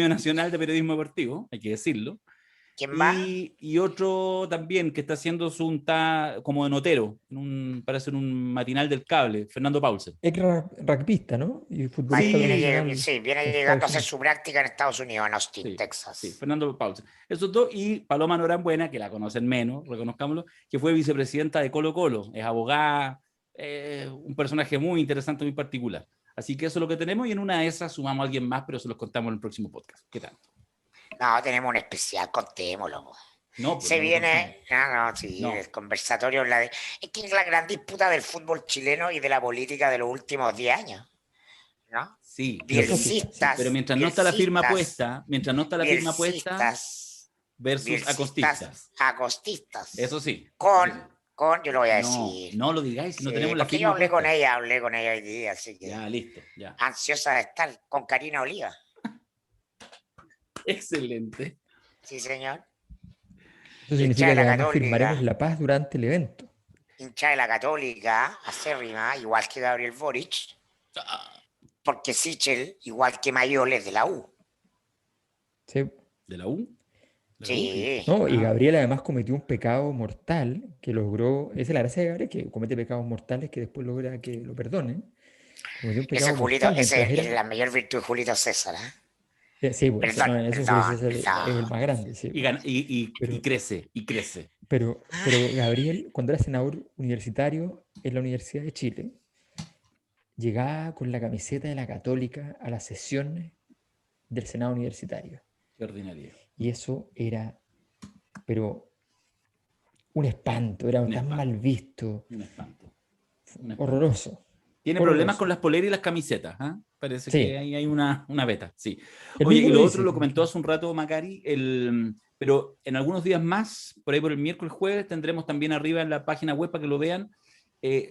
Nacional de Periodismo Deportivo, hay que decirlo. ¿Quién va? Y otro también que está haciendo como de notero, para hacer un matinal del cable, Fernando Paulsen. Es rugbyista, ¿no? Y futbolista Sí, profesional viene en llegando a Estados hacer Unidos. su práctica en Estados Unidos, en Austin, Sí, Texas. sí, Fernando Paulsen. Esos dos, y Paloma Norambuena, que la conocen menos, reconozcámoslo, que fue vicepresidenta de Colo Colo, es abogada, un personaje muy interesante, muy particular. Así que eso es lo que tenemos, y en una de esas sumamos a alguien más, pero se los contamos en el próximo podcast. ¿Qué tal? No, tenemos un especial, contémoslo. No, pues Se no lo viene, contamos. No. el conversatorio, es que es la gran disputa del fútbol chileno y de la política de los últimos 10 años, ¿no? Sí, Bielcistas, pero mientras no está la firma puesta, versus bielcistas, acostistas. Eso sí. Yo lo voy a No, decir. no lo digáis, si no Sí, tenemos la porque firma yo hablé puesta. con ella hoy día, así que Ya, listo, ya. ansiosa de estar con Karina Oliva. Excelente. Sí, señor. Eso hincha significa de que la además firmaremos Católica, la paz durante el evento. hincha de la Católica, acérrima, igual que Gabriel Boric, porque Sichel, igual que Mayol, es de la U. ¿Sí? ¿De la U? ¿De la U? Sí. No, y Ah, Gabriel además cometió un pecado mortal que logró, esa es la gracia de Gabriel, que comete pecados mortales que después logra que lo perdonen. Cometió un Ese pecado Julito, mortal mientras ese es era... la mayor virtud de Julito César, ¿eh? Sí, pues, Perdón, no, en eso Julio perdón, César es el perdón. más grande, sí. y, y Pero, crece, y crece. pero Gabriel, cuando era senador universitario en la Universidad de Chile, llegaba con la camiseta de la Católica a las sesiones del Senado Universitario. Qué ordinario. Y eso era, pero un espanto, era Un tan espanto. mal visto, Un espanto. Un espanto. horroroso. Tiene problemas Horroroso. con las poleras y las camisetas, ¿ah? Parece que Sí, ahí hay una beta, sí. él Oye, mismo y lo lo otro dice. lo comentó hace un rato Macari, pero en algunos días más, por ahí por el miércoles, jueves, tendremos también arriba en la página web para que lo vean,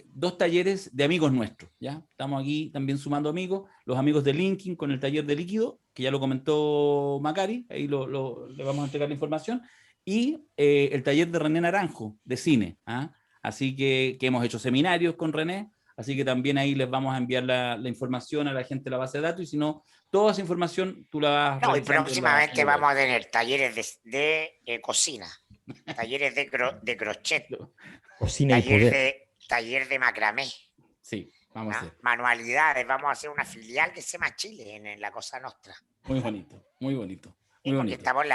2 talleres de amigos nuestros, ¿ya? Estamos aquí también sumando amigos, los amigos de Linkin con el taller de líquido, que ya lo comentó Macari, ahí le vamos a entregar la información, y el taller de René Naranjo, de cine, ¿ah? Así que hemos hecho seminarios con René, así que también ahí les vamos a enviar la información a la gente de la base de datos, y si no, toda esa información tú la vas No, y revisando en próximamente la web. vamos a tener talleres de cocina, talleres de crochet, Cocina y poder. taller de macramé, Sí, vamos a ¿no? hacer. Manualidades. Vamos a hacer una filial de Sema Chile en la Cosa Nostra. Muy bonito, muy bonito, Sí, muy porque bonito. estamos en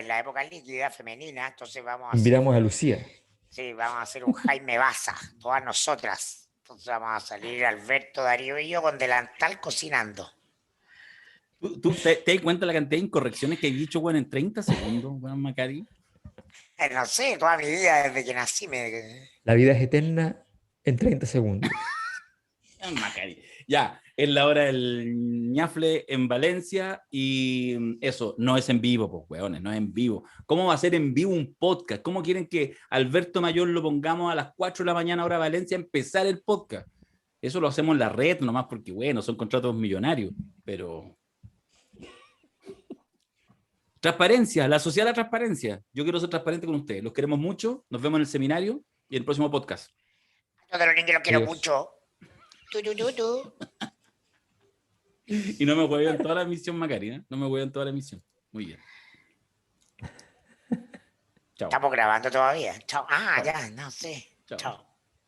la época líquida femenina, entonces vamos a hacer Invitamos a Lucía. sí, vamos a hacer un Jaime Baza, todas nosotras. Entonces vamos a salir Alberto, Darío y yo con delantal cocinando. ¿Tú te das cuenta de la cantidad de incorrecciones que he dicho, bueno, en 30 segundos, bueno, Macari? No sé, toda mi vida desde que nací La vida es eterna en 30 segundos. Macari. Ya, es la hora del ñafle en Valencia y eso, no es en vivo, pues, weones, no es en vivo. ¿Cómo va a ser en vivo un podcast? ¿Cómo quieren que Alberto Mayor lo pongamos a las 4 de la mañana hora de Valencia a empezar el podcast? Eso lo hacemos en la red nomás porque, bueno, son contratos millonarios, pero... Transparencia, la sociedad de la transparencia. Yo quiero ser transparente con ustedes. Los queremos mucho. Nos vemos en el seminario y en el próximo podcast. Yo de los niños los quiero Adiós. mucho. Tu. Y no me voy en toda la emisión, Macari, ¿eh? No me voy en toda la emisión. Muy bien. Chao. Estamos grabando todavía. Chao. Ah, Chao. ya, no sé. Chao. Chao.